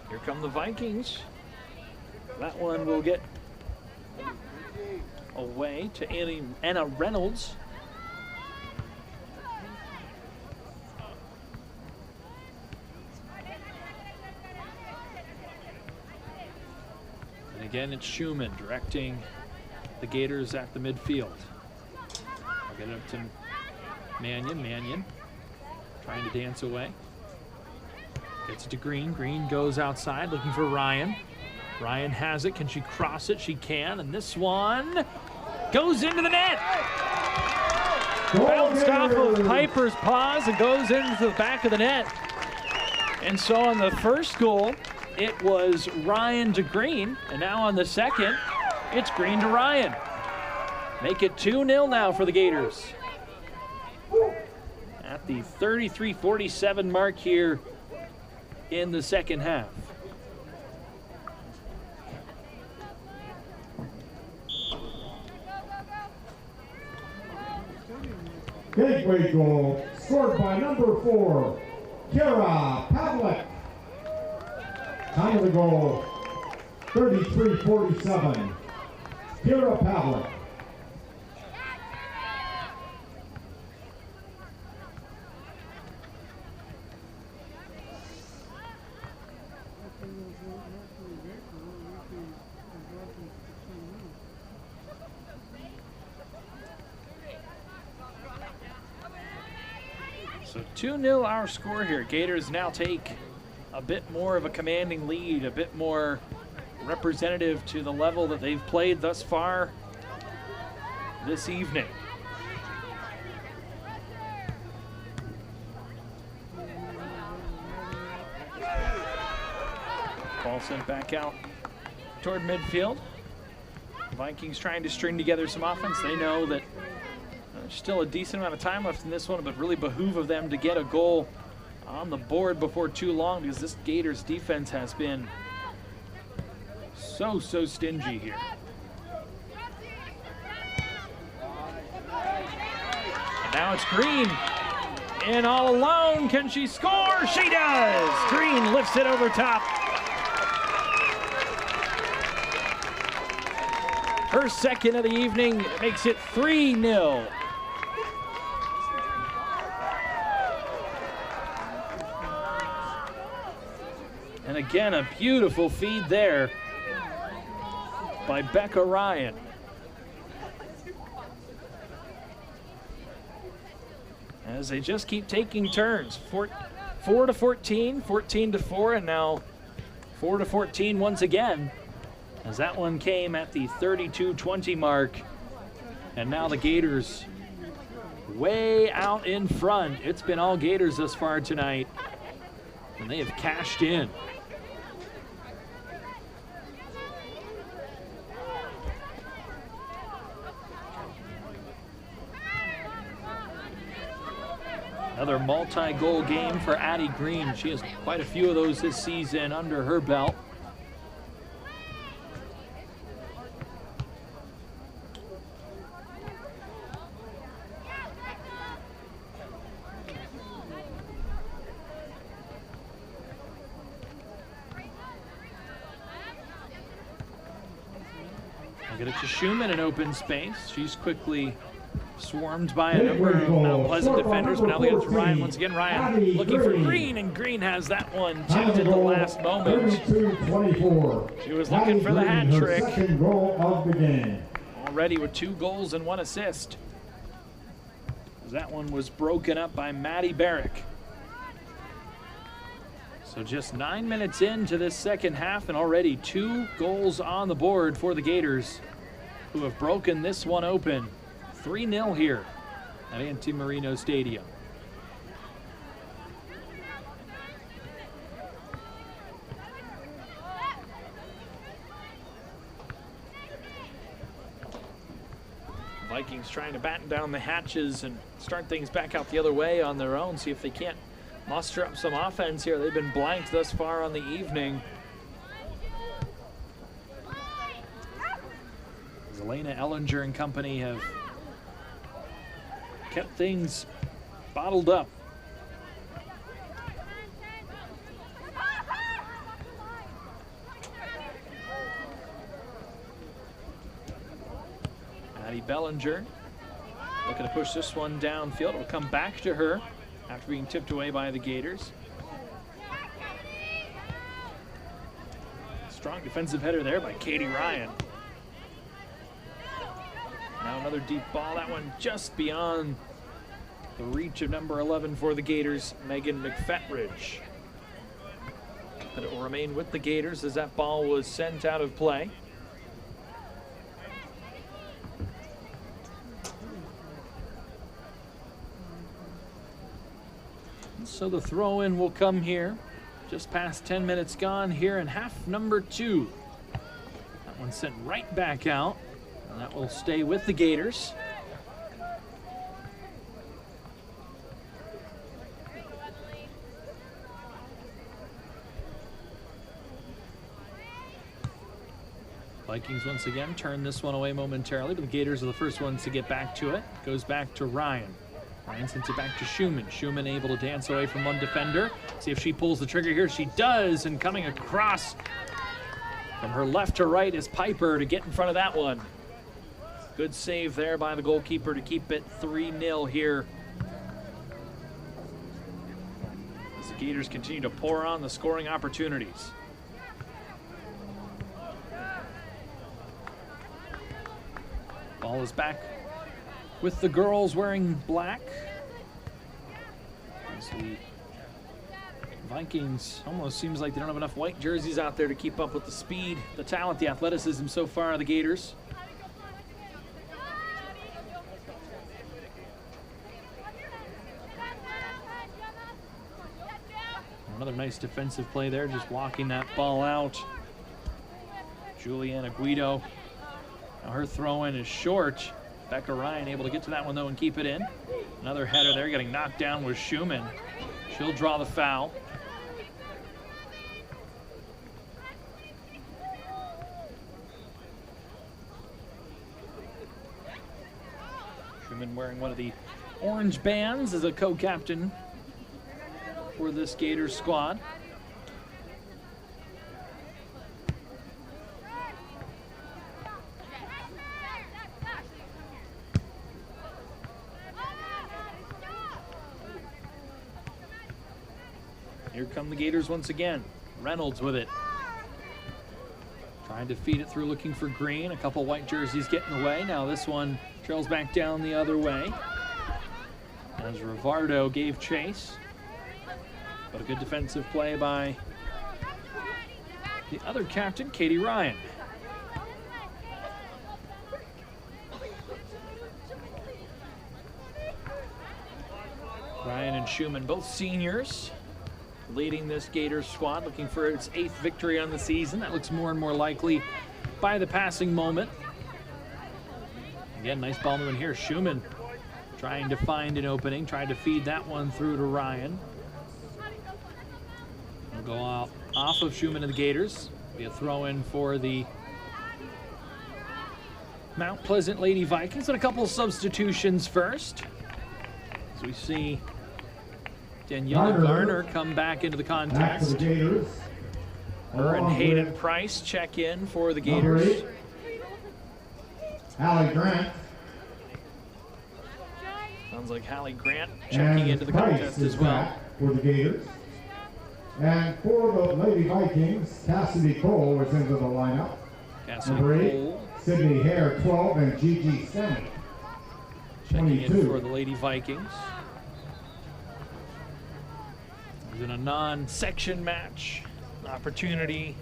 Here come the Vikings. That one will get away to Anna Reynolds. And again, it's Schumann directing the Gators at the midfield. I'll get it up to Mannion. Mannion trying to dance away. Gets it to Green. Green goes outside looking for Ryan. Ryan has it. Can she cross it? She can. And this one goes into the net. Bounced off of Piper's paws and goes into the back of the net. And so on the first goal, it was Ryan to Green. And now on the second, it's Green to Ryan. Make it 2-0 now for the Gators. At the 33-47 mark here in the second half. Gateway goal scored by number 4, Kara Pavlik. Time of the goal, 33-47. Kara Pavlik. So 2-0 our score here. Gators now take a bit more of a commanding lead, a bit more representative to the level that they've played thus far this evening. Ball sent back out toward midfield. Vikings trying to string together some offense. They know that there's still a decent amount of time left in this one, but really behoove of them to get a goal on the board before too long, because this Gators defense has been so stingy here. And now it's Green. And all alone, can she score? She does! Green lifts it over top. Her second of the evening makes it 3-0. And again, a beautiful feed there by Becca Ryan. As they just keep taking turns. 4-14, 14-4, and now 4-14 once again, as that one came at the 32-20 mark. And now the Gators way out in front. It's been all Gators thus far tonight, and they have cashed in. Another multi-goal game for Addie Green. She has quite a few of those this season under her belt. I'll get it to Schumann in open space. She's quickly swarmed by a number of Mount Pleasant defenders, but now they get to Ryan once again. Ryan looking for Green, and Green has that one tipped at the last moment. She was looking for the hat trick. Already with 2 goals and 1 assist. That one was broken up by Maddie Barrick. So just 9 minutes into this second half, and already 2 goals on the board for the Gators, who have broken this one open. 3-0 here at Auntie Marino Stadium. Vikings trying to batten down the hatches and start things back out the other way on their own, see if they can't muster up some offense here. They've been blanked thus far on the evening. Elena Ellinger and company have kept things bottled up. Addie Bellinger looking to push this one downfield. It'll come back to her after being tipped away by the Gators. Strong defensive header there by Katie Ryan. Now another deep ball, that one just beyond the reach of number 11 for the Gators, Megan McFetridge. But it will remain with the Gators as that ball was sent out of play. And so the throw-in will come here. Just past 10 minutes gone here in half number 2. That one sent right back out. And that will stay with the Gators. Vikings once again turn this one away momentarily, but the Gators are the first ones to get back to it. Goes back to Ryan. Ryan sends it back to Schumann. Schumann able to dance away from one defender. See if she pulls the trigger here. She does, and coming across from her left to right is Piper to get in front of that one. Good save there by the goalkeeper to keep it 3-0 here. As the Gators continue to pour on the scoring opportunities. Ball is back with the girls wearing black. The Vikings almost seems like they don't have enough white jerseys out there to keep up with the speed, the talent, the athleticism so far of the Gators. Another nice defensive play there, just blocking that ball out. Juliana Guido. Now her throw-in is short. Becca Ryan able to get to that one, though, and keep it in. Another header there, getting knocked down with Schumann. She'll draw the foul. Schumann wearing one of the orange bands as a co-captain for this Gators squad. Here come the Gators once again. Reynolds with it. Trying to feed it through, looking for Green. A couple white jerseys getting away. Now this one trails back down the other way as Rivardo gave chase. But a good defensive play by the other captain, Katie Ryan. Ryan and Schumann, both seniors, leading this Gators squad, looking for its 8th victory on the season. That looks more and more likely by the passing moment. Again, nice ball movement here. Schumann trying to find an opening, trying to feed that one through to Ryan. We'll go off of Schumann to the Gators. Be a throw-in for the Mount Pleasant Lady Vikings, and a couple substitutions first. As we see Daniela Garner come back into the contest. Her and Hayden Price check in for the Gators. Hallie Grant. Sounds like Hallie Grant checking into the contest as well. For the Gators. And for the Lady Vikings, Cassidy Cole is into the lineup. Cassidy Number 8, Cole. Sydney Hare, 12, and Gigi Stenick, Checking 22. in for the Lady Vikings. In a non-section match, an opportunity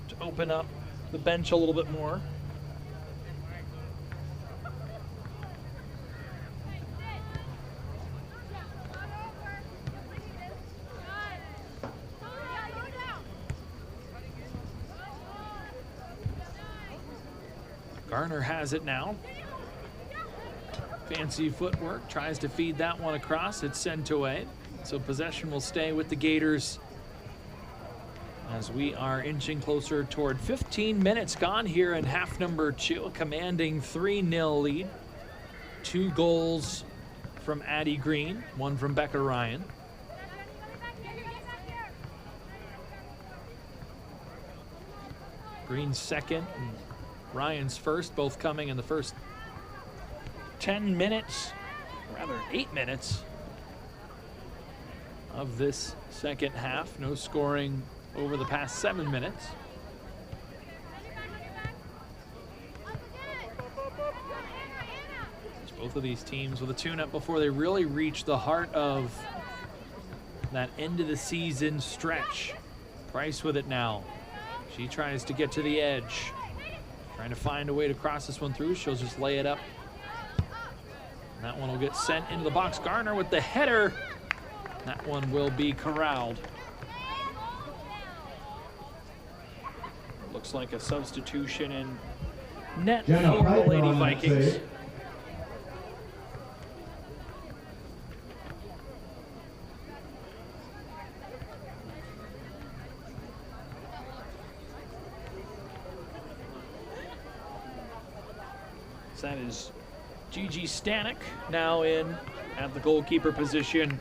to open up the bench a little bit more. Garner has it now. Fancy footwork, tries to feed that one across. It's sent away. So possession will stay with the Gators as we are inching closer toward 15 minutes gone here in half number 2. A commanding 3-0 lead. 2 goals from Addie Green, 1 from Becca Ryan. Green's second and Ryan's first, both coming in the first 10 minutes, rather 8 minutes of this second half. No scoring over the past 7 minutes. Both of these teams with a tune-up before they really reach the heart of that end of the season stretch. Price with it now. She tries to get to the edge. Trying to find a way to cross this one through. She'll just lay it up. And that one will get sent into the box. Garner with the header. That one will be corralled. Looks like a substitution in net for the Lady Vikings. That is Gigi Stenick now in at the goalkeeper position.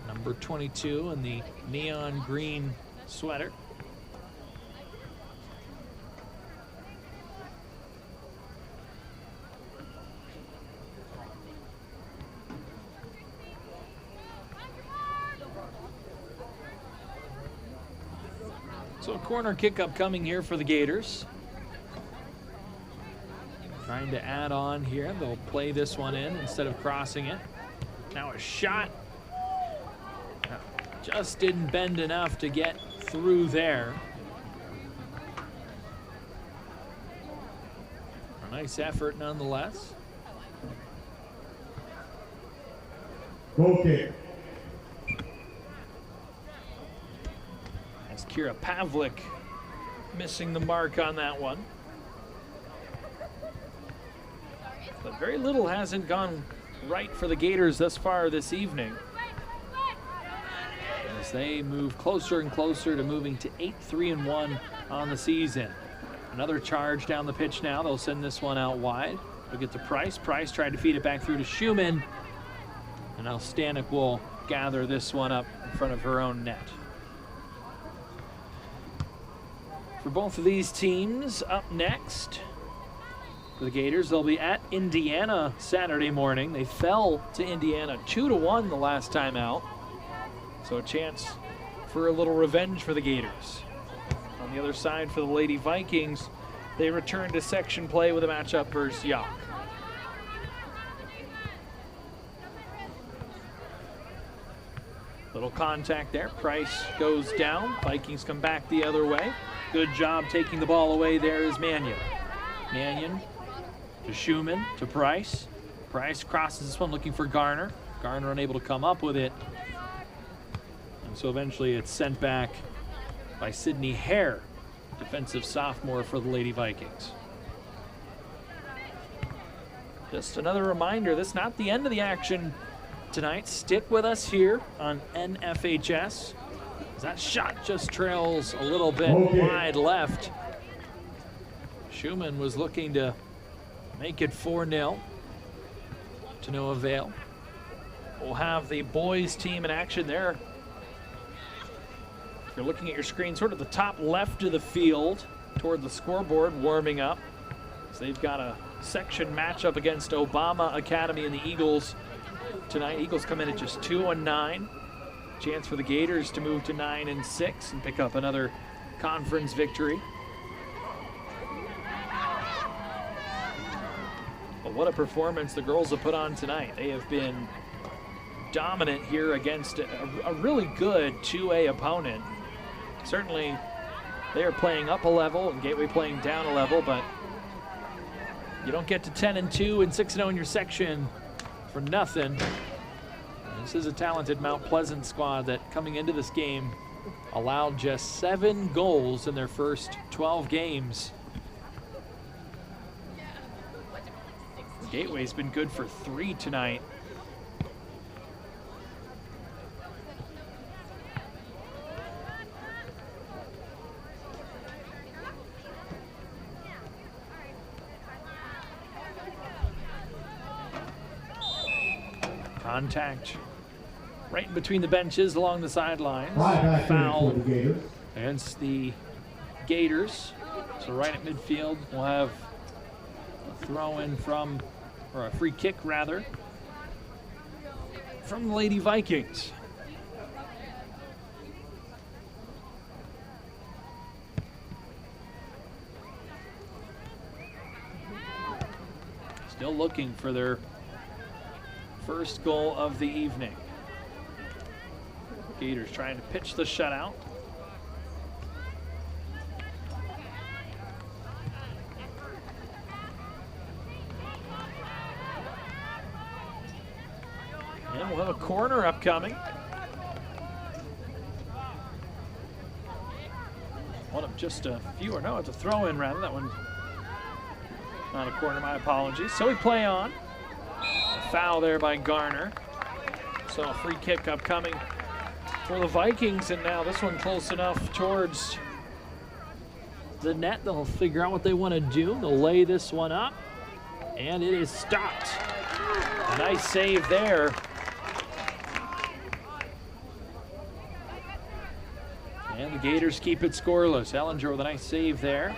Number 22 in the neon green sweater. So a corner kick up coming here for the Gators. Trying to add on here. They'll play this one in instead of crossing it. Now a shot. Just didn't bend enough to get through there. A nice effort nonetheless. Goal kick. As Kira Pavlik missing the mark on that one. But very little hasn't gone right for the Gators thus far this evening, as they move closer and closer to moving to 8-3-1 on the season. Another charge down the pitch now. They'll send this one out wide. They'll get to Price. Price tried to feed it back through to Schumann. And now Stanek will gather this one up in front of her own net. For both of these teams, up next for the Gators, they'll be at Indiana Saturday morning. They fell to Indiana 2-1 the last time out. So a chance for a little revenge for the Gators. On the other side for the Lady Vikings, they return to section play with a matchup versus Yawk. Little contact there. Price goes down. Vikings come back the other way. Good job taking the ball away there is Mannion. Mannion to Schumann, to Price. Price crosses this one looking for Garner. Garner unable to come up with it. And so eventually it's sent back by Sydney Hare, defensive sophomore for the Lady Vikings. Just another reminder, this is not the end of the action tonight. Stick with us here on NFHS. That shot just trails a little bit wide left. Schumann was looking to make it 4-0 to no avail. We'll have the boys team in action there. If you're looking at your screen, sort of the top left of the field toward the scoreboard, warming up. So they've got a section matchup against Obama Academy and the Eagles tonight. Eagles come in at just 2-9. Chance for the Gators to move to 9-6 and pick up another conference victory. But what a performance the girls have put on tonight. They have been dominant here against a really good 2A opponent. Certainly they are playing up a level and Gateway playing down a level, but you don't get to 10-2 and 6-0 in your section for nothing. This is a talented Mount Pleasant squad that coming into this game allowed just 7 goals in their first 12 games. Gateway's been good for 3 tonight. Contact right in between the benches along the sidelines. Foul against the Gators. So right at midfield, we'll have a throw in from, or a free kick rather, from the Lady Vikings. Still looking for their first goal of the evening. Gators trying to pitch the shutout. And we'll have a corner upcoming. One of just a few, or no, it's a throw in rather. That one, not a corner, my apologies. So we play on. A foul there by Garner. So a free kick upcoming for the Vikings, and now this one close enough towards the net. They'll figure out what they want to do. They'll lay this one up, and it is stopped. A nice save there. And the Gators keep it scoreless. Ellinger with a nice save there.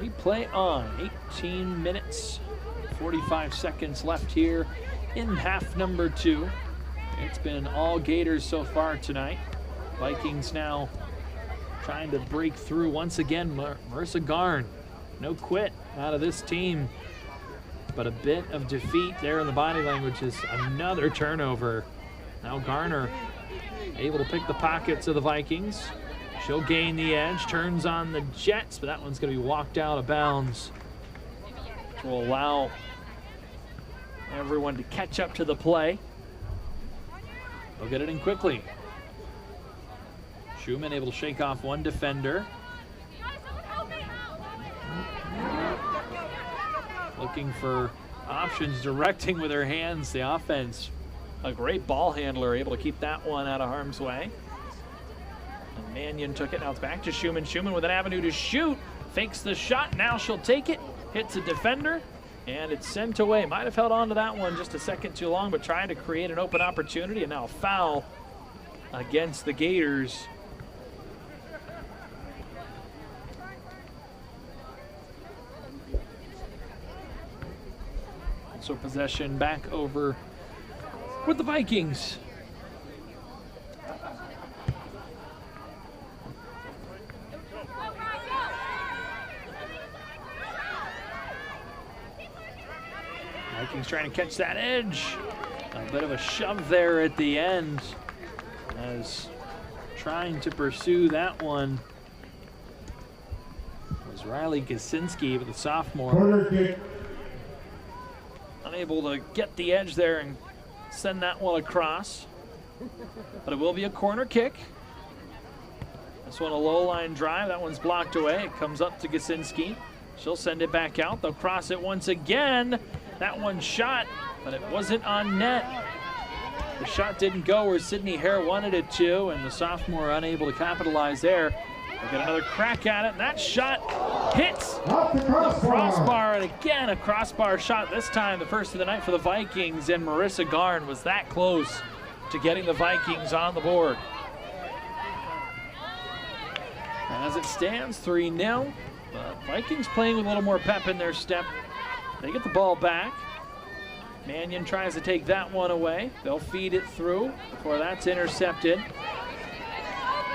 We play on. 18 minutes, 45 seconds left here in half number 2. It's been all Gators so far tonight. Vikings now trying to break through once again. Marissa Garn, no quit out of this team, but a bit of defeat there in the body language is another turnover. Now Garner able to pick the pockets of the Vikings. She'll gain the edge, turns on the Jets, but that one's going to be walked out of bounds, which will allow everyone to catch up to the play. They'll get it in quickly. Schumann able to shake off one defender. Looking for options, directing with her hands the offense. A great ball handler, able to keep that one out of harm's way. And Mannion took it, now it's back to Schumann. Schumann with an avenue to shoot, fakes the shot, now she'll take it, hits a defender, and it's sent away. Might have held on to that one just a second too long, but trying to create an open opportunity, and now a foul against the Gators. So possession back over with the Vikings. Vikings trying to catch that edge. A bit of a shove there at the end as trying to pursue that one was Riley Gasinski, but the sophomore unable to get the edge there and send that one across. But it will be a corner kick. This one a low line drive. That one's blocked away. It comes up to Gasinski. She'll send it back out. They'll cross it once again. That one shot, but it wasn't on net. The shot didn't go where Sydney Hare wanted it to, and the sophomore unable to capitalize there. They'll get another crack at it, and that shot hits the crossbar, and again a crossbar shot, this time the first of the night for the Vikings, and Marissa Garn was that close to getting the Vikings on the board. As it stands, 3-0. Vikings playing with a little more pep in their step. They get the ball back. Mannion tries to take that one away. They'll feed it through before that's intercepted.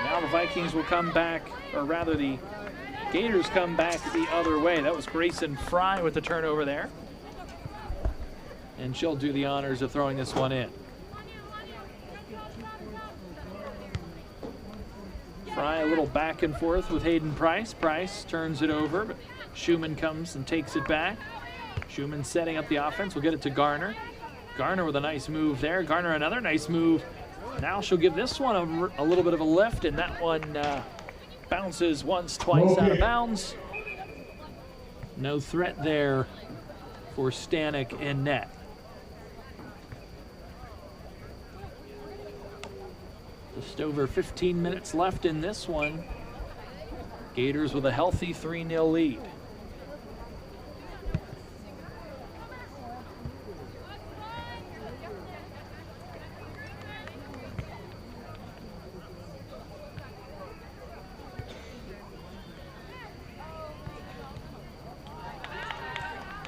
Now the Vikings will come back, or rather the Gators come back the other way. That was Grayson Fry with the turnover there. And she'll do the honors of throwing this one in. Fry a little back and forth with Hayden Price. Price turns it over, but Schumann comes and takes it back. Schumann setting up the offense. We'll get it to Garner. Garner with a nice move there. Garner another nice move. Now she'll give this one a little bit of a lift, and that one bounces once, twice out of bounds. No threat there for Stanek in net. Just over 15 minutes left in this one. Gators with a healthy 3-0 lead.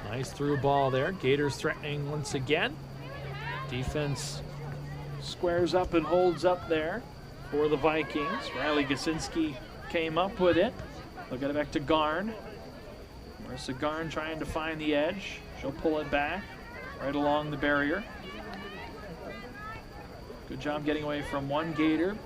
Nice through ball there. Gators threatening once again. Defense squares up and holds up there for the Vikings. Riley Gasinski came up with it. They'll get it back to Garn. Marissa Garn trying to find the edge. She'll pull it back right along the barrier. Good job getting away from one Gator.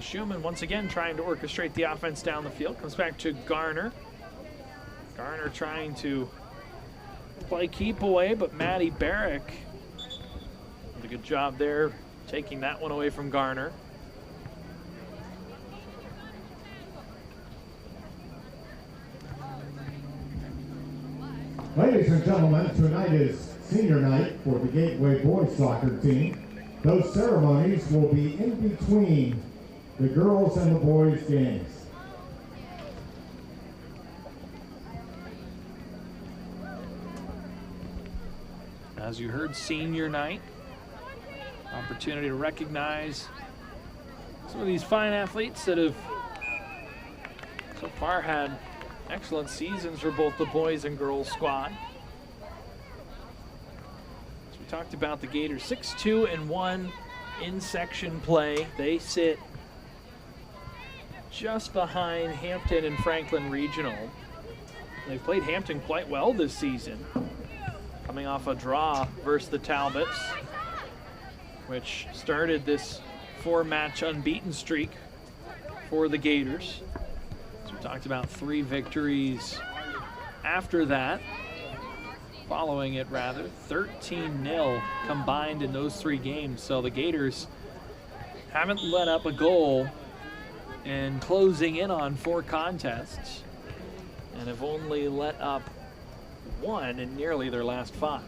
Schumann once again trying to orchestrate the offense down the field. Comes back to Garner. Garner trying to play keep away, but Maddie Barrick did a good job there taking that one away from Garner. Ladies and gentlemen, tonight is senior night for the Gateway boys soccer team. Those ceremonies will be in between the girls and the boys games. As you heard, senior night Opportunity to recognize some of these fine athletes that have so far had excellent seasons for both the boys and girls squad. As we talked about, the Gators 6-2-1 in section play. They sit just behind Hampton and Franklin Regional. They've played Hampton quite well this season, coming off a draw versus the Talbots, which started this 4-match unbeaten streak for the Gators. So we talked about 3 victories after that, following it rather, 13-0 combined in those 3 games. So the Gators haven't let up a goal in closing in on 4 contests and have only let up 1 in nearly their last 5.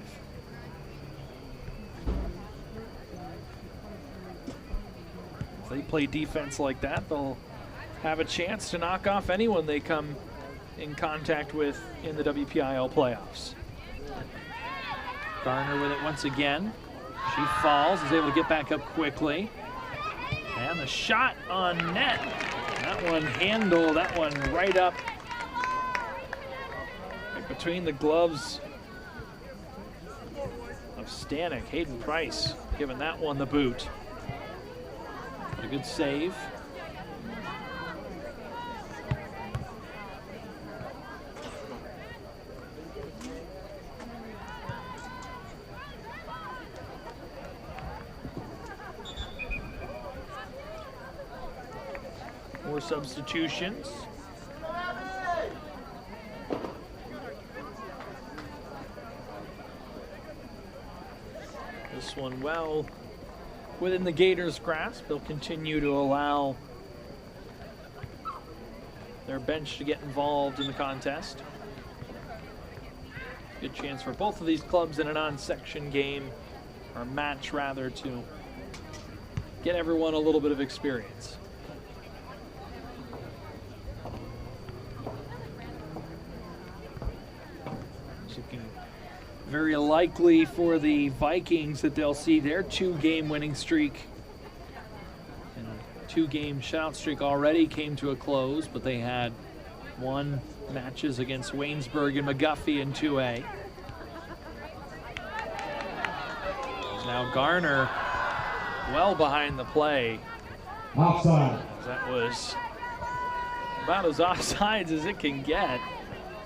If they play defense like that, they'll have a chance to knock off anyone they come in contact with in the WPIAL playoffs. Garner with it once again. She falls, is able to get back up quickly. And the shot on net. That one handled, that one right up right between the gloves of Stanek. Hayden Price giving that one the boot. A good save. More substitutions. This one well within the Gators' grasp. They'll continue to allow their bench to get involved in the contest. Good chance for both of these clubs in a non-section game, or match rather, to get everyone a little bit of experience. Looking very likely for the Vikings that they'll see their 2-game winning streak and a 2-game shutout streak already came to a close, but they had 1 matches against Waynesburg and McGuffey in 2A. Now Garner well behind the play. Offside. That was about as offsides as it can get,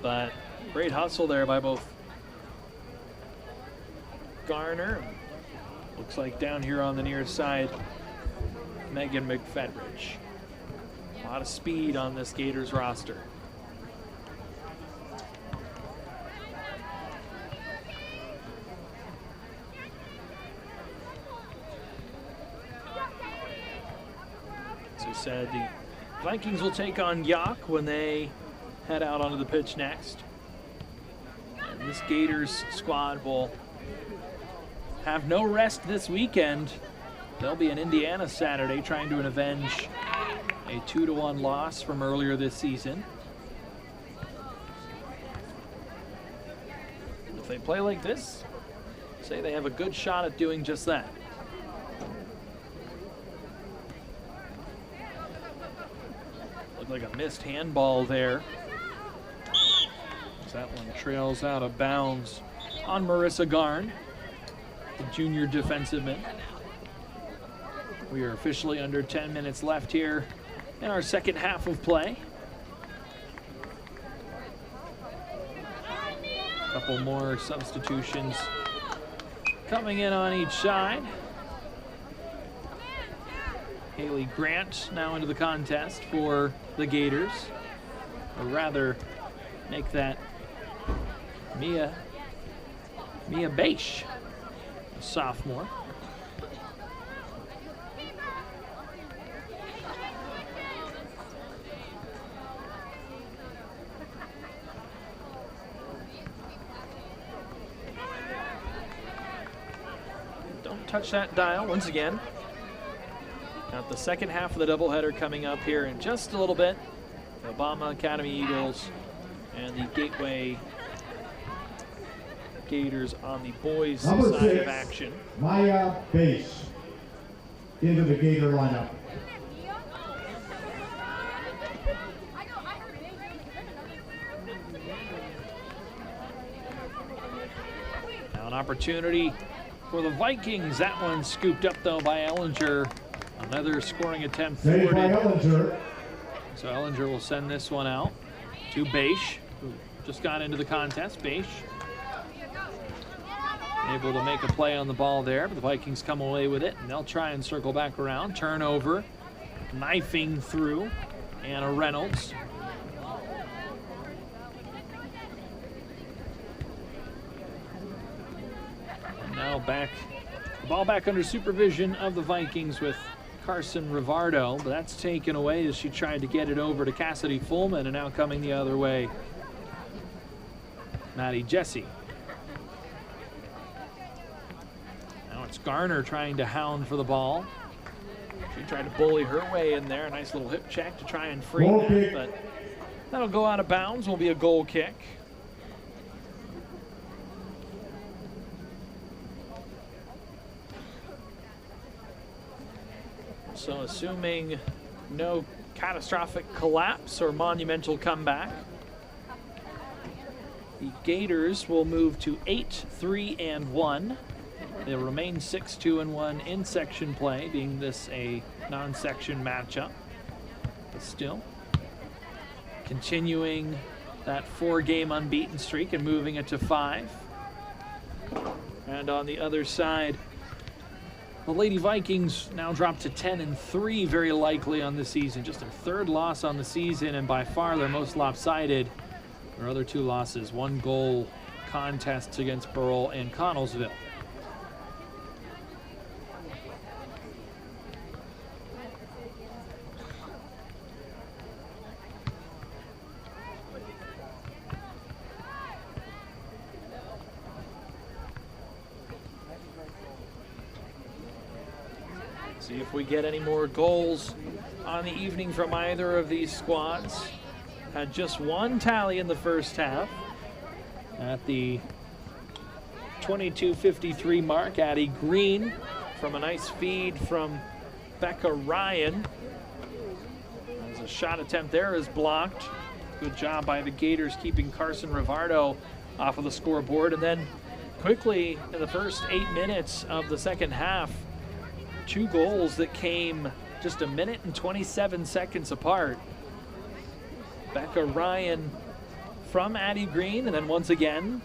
but great hustle there by both Garner. Looks like down here on the near side, Megan McFedridge. A lot of speed on this Gators roster. As we said, the Vikings will take on Yock when they head out onto the pitch next. And this Gators squad will have no rest this weekend. They'll be in Indiana Saturday trying to avenge a 2-1 loss from earlier this season. If they play like this, say they have a good shot at doing just that. Looked like a missed handball there. That one trails out of bounds on Marissa Garn, the junior defensive-man. We are officially under 10 minutes left here in our second half of play. A couple more substitutions coming in on each side. Haley Grant now into the contest for the Gators, or rather make that Mia Beish, a sophomore. Don't touch that dial once again. Got the second half of the doubleheader coming up here in just a little bit. The Obama Academy Eagles and the Gateway Gators on the boys' side of action. Maya Beish. into the Gator lineup. Now an opportunity for the Vikings. That one scooped up though by Ellinger. Another scoring attempt Saved by thwarted. Ellinger. So Ellinger will send this one out to Beisch, who just got into the contest. Beisch able to make a play on the ball there, but the Vikings come away with it, and they'll try and circle back around. Turnover, knifing through, Anna Reynolds. And now back, the ball back under supervision of the Vikings with Carson Rivardo, but that's taken away as she tried to get it over to Cassidy Fullman, and now coming the other way, Maddie Jesse. Now it's Garner trying to hound for the ball. She tried to bully her way in there. A nice little hip check to try and free that, but that'll go out of bounds. Will be a goal kick. So assuming no catastrophic collapse or monumental comeback, the Gators will move to 8-3-1. They'll remain 6-2-1 in section play, being this a non-section matchup. But still, continuing that 4-game unbeaten streak and moving it to 5. And on the other side, the Lady Vikings now drop to 10-3, very likely on the season. Just their 3rd loss on the season, and by far their most lopsided. Their other 2 losses, 1-goal contests against Burrell and Connellsville. See if we get any more goals on the evening from either of these squads. Had just 1 tally in the first half. At the 22:53 mark, Addie Green from a nice feed from Becca Ryan. As a shot attempt there is blocked. Good job by the Gators keeping Carson Rivardo off of the scoreboard. And then quickly in the first 8 minutes of the second half, 2 goals that came just 1 minute and 27 seconds apart. Becca Ryan from Addie Green, and then once again,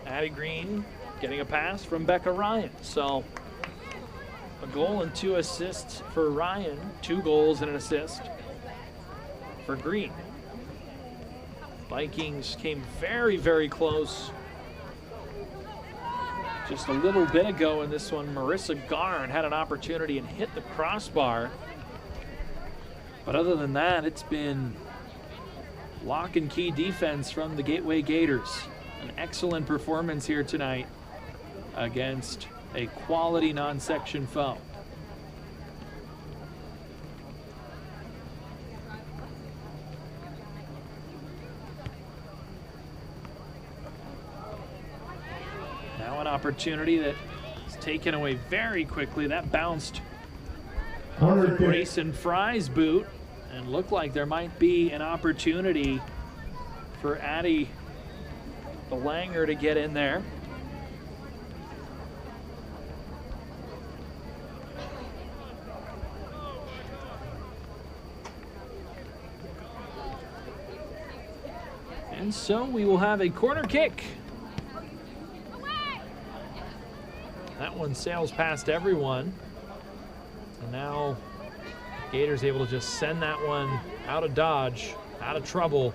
Addie Green getting a pass from Becca Ryan. So a goal and 2 assists for Ryan, 2 goals and an assist for Green. Vikings came very, very close just a little bit ago in this one. Marissa Garn had an opportunity and hit the crossbar. But other than that, it's been lock and key defense from the Gateway Gators. An excellent performance here tonight against a quality non-section foe. Now an opportunity that is taken away very quickly. That bounced off Grayson Fry's boot and looked like there might be an opportunity for Addie Belanger to get in there. And so we will have a corner kick. That one sails past everyone. And now Gators able to just send that one out of dodge, out of trouble.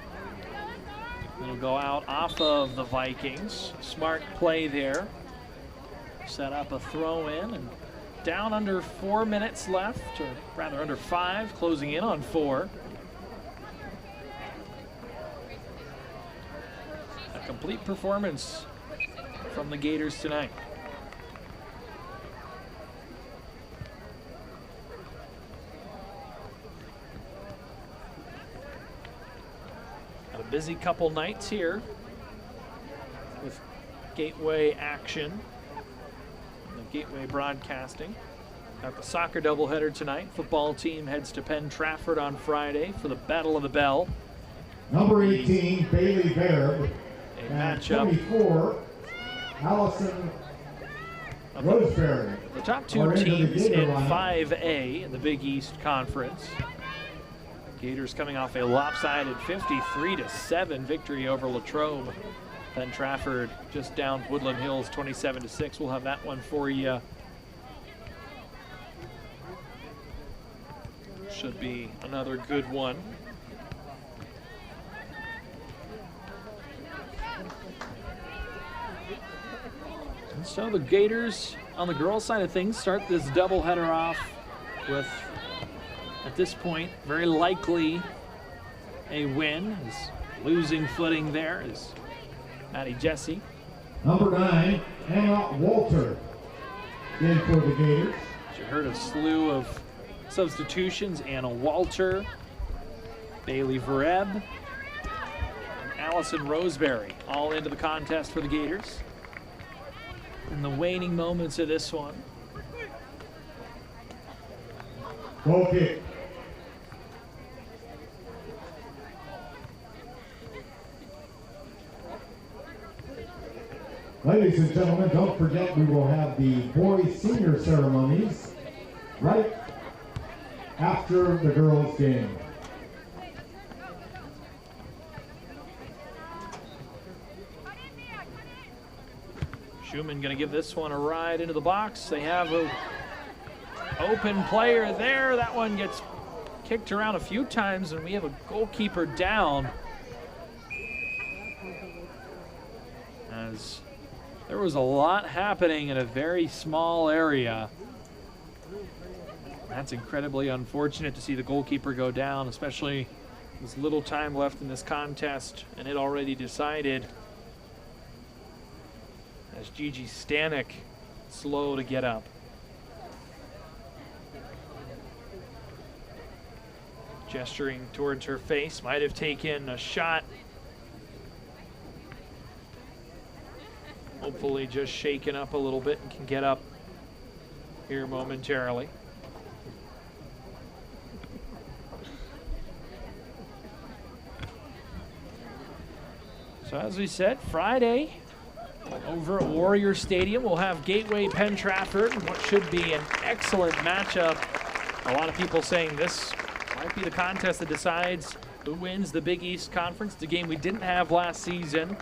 It'll go out off of the Vikings. Smart play there. Set up a throw in, and down under 4 minutes left, or rather under 5, closing in on 4. A complete performance from the Gators tonight. A busy couple nights here with Gateway action, the Gateway broadcasting. Got the soccer doubleheader tonight. Football team heads to Penn Trafford on Friday for the Battle of the Bell. Number 18, Bailey Baird. A And matchup. 24, Allison Roseberry. The top two are into the teams Gator in lineup. 5A in the Big East Conference. Gators coming off a lopsided 53-7 victory over Latrobe. Penn Trafford just down Woodland Hills 27-6. We'll have that one for you. Should be another good one. And so the Gators on the girls' side of things start this doubleheader off with, at this point, very likely a win. Is losing footing there is Maddie Jesse. Number 9, Anna Walter in for the Gators. You heard a slew of substitutions. Anna Walter, Bailey Vereb, and Allison Roseberry all into the contest for the Gators. In the waning moments of this one. Goal kick. Ladies and gentlemen, don't forget we will have the boys' senior ceremonies right after the girls' game. Schumann going to give this one a ride into the box. They have an open player there. That one gets kicked around a few times, and we have a goalkeeper down. As there was a lot happening in a very small area. That's incredibly unfortunate to see the goalkeeper go down, especially with little time left in this contest, and it already decided. As Gigi Stanek slow to get up. Gesturing towards her face, might have taken a shot. Hopefully just shaken up a little bit and can get up here momentarily. So as we said, Friday, over at Warrior Stadium, we'll have Gateway Penn Trafford, what should be an excellent matchup. A lot of people saying this might be the contest that decides who wins the Big East Conference, the game we didn't have last season.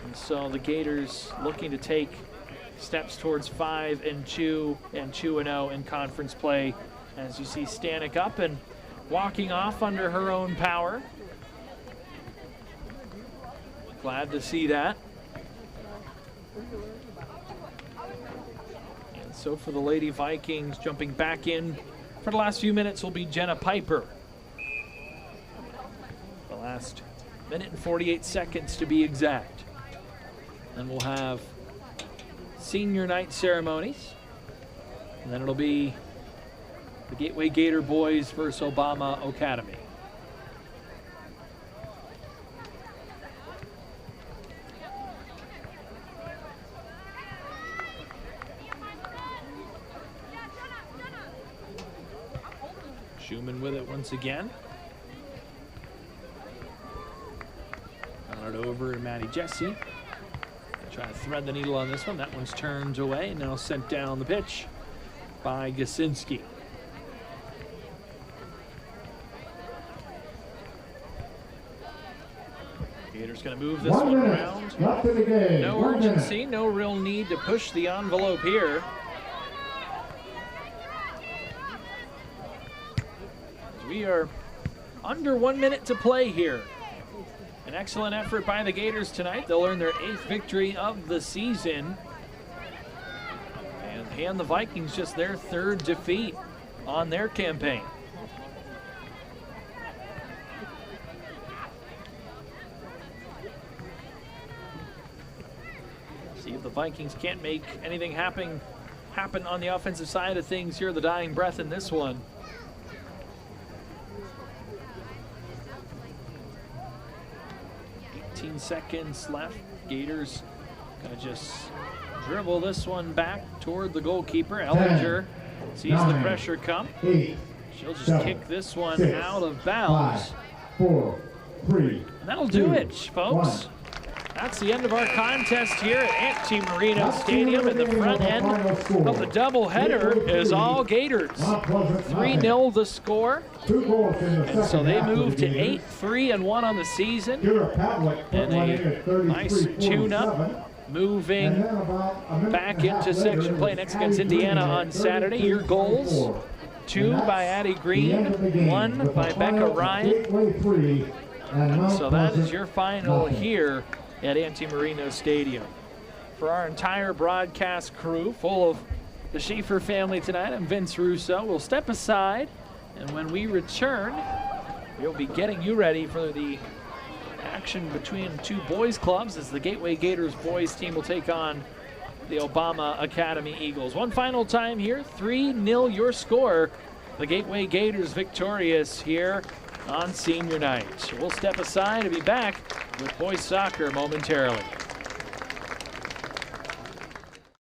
And so the Gators looking to take steps towards 5-2 and 2-0 in conference play. As you see Stanek up and walking off under her own power. Glad to see that. And so for the Lady Vikings, jumping back in for the last few minutes will be Jenna Piper. The last minute and 48 seconds to be exact. Then we'll have senior night ceremonies. And then it'll be the Gateway Gator boys versus Obama Academy. Schumann with it once again. Got it over to Maddie Jesse. Try to thread the needle on this one. That one's turned away and now sent down the pitch by Gasinski. Gators going to move this one around. No urgency, no real need to push the envelope here. We are under 1 minute to play here. An excellent effort by the Gators tonight. They'll earn their 8th victory of the season. And hand the Vikings just their 3rd defeat on their campaign. See if the Vikings can't make anything happen on the offensive side of things here, the dying breath in this one. 18 seconds left. Gators gonna just dribble this one back toward the goalkeeper. Ellinger Sees the pressure come. 8, She'll just 7, kick this one 6, out of bounds. 5, 4, 3. And that'll do 2, it, folks. 1. That's the end of our contest here at Ante Marino Stadium, and the front end of the doubleheader is all Gators. 3-0 the score, and so they move to 8-3-1 on the season, and a nice tune-up, moving back into section play next against Indiana on Saturday. Your goals: 2 by Addie Green, 1 by Becca Ryan. So that is your final here at Ante Marino Stadium. For our entire broadcast crew, full of the Schaefer family tonight, I'm Vince Russo. We'll step aside, and when we return, we'll be getting you ready for the action between two boys clubs as the Gateway Gators boys team will take on the Obama Academy Eagles. One final time here, 3-0 your score. The Gateway Gators victorious here on senior night. We'll step aside and be back with boys soccer momentarily.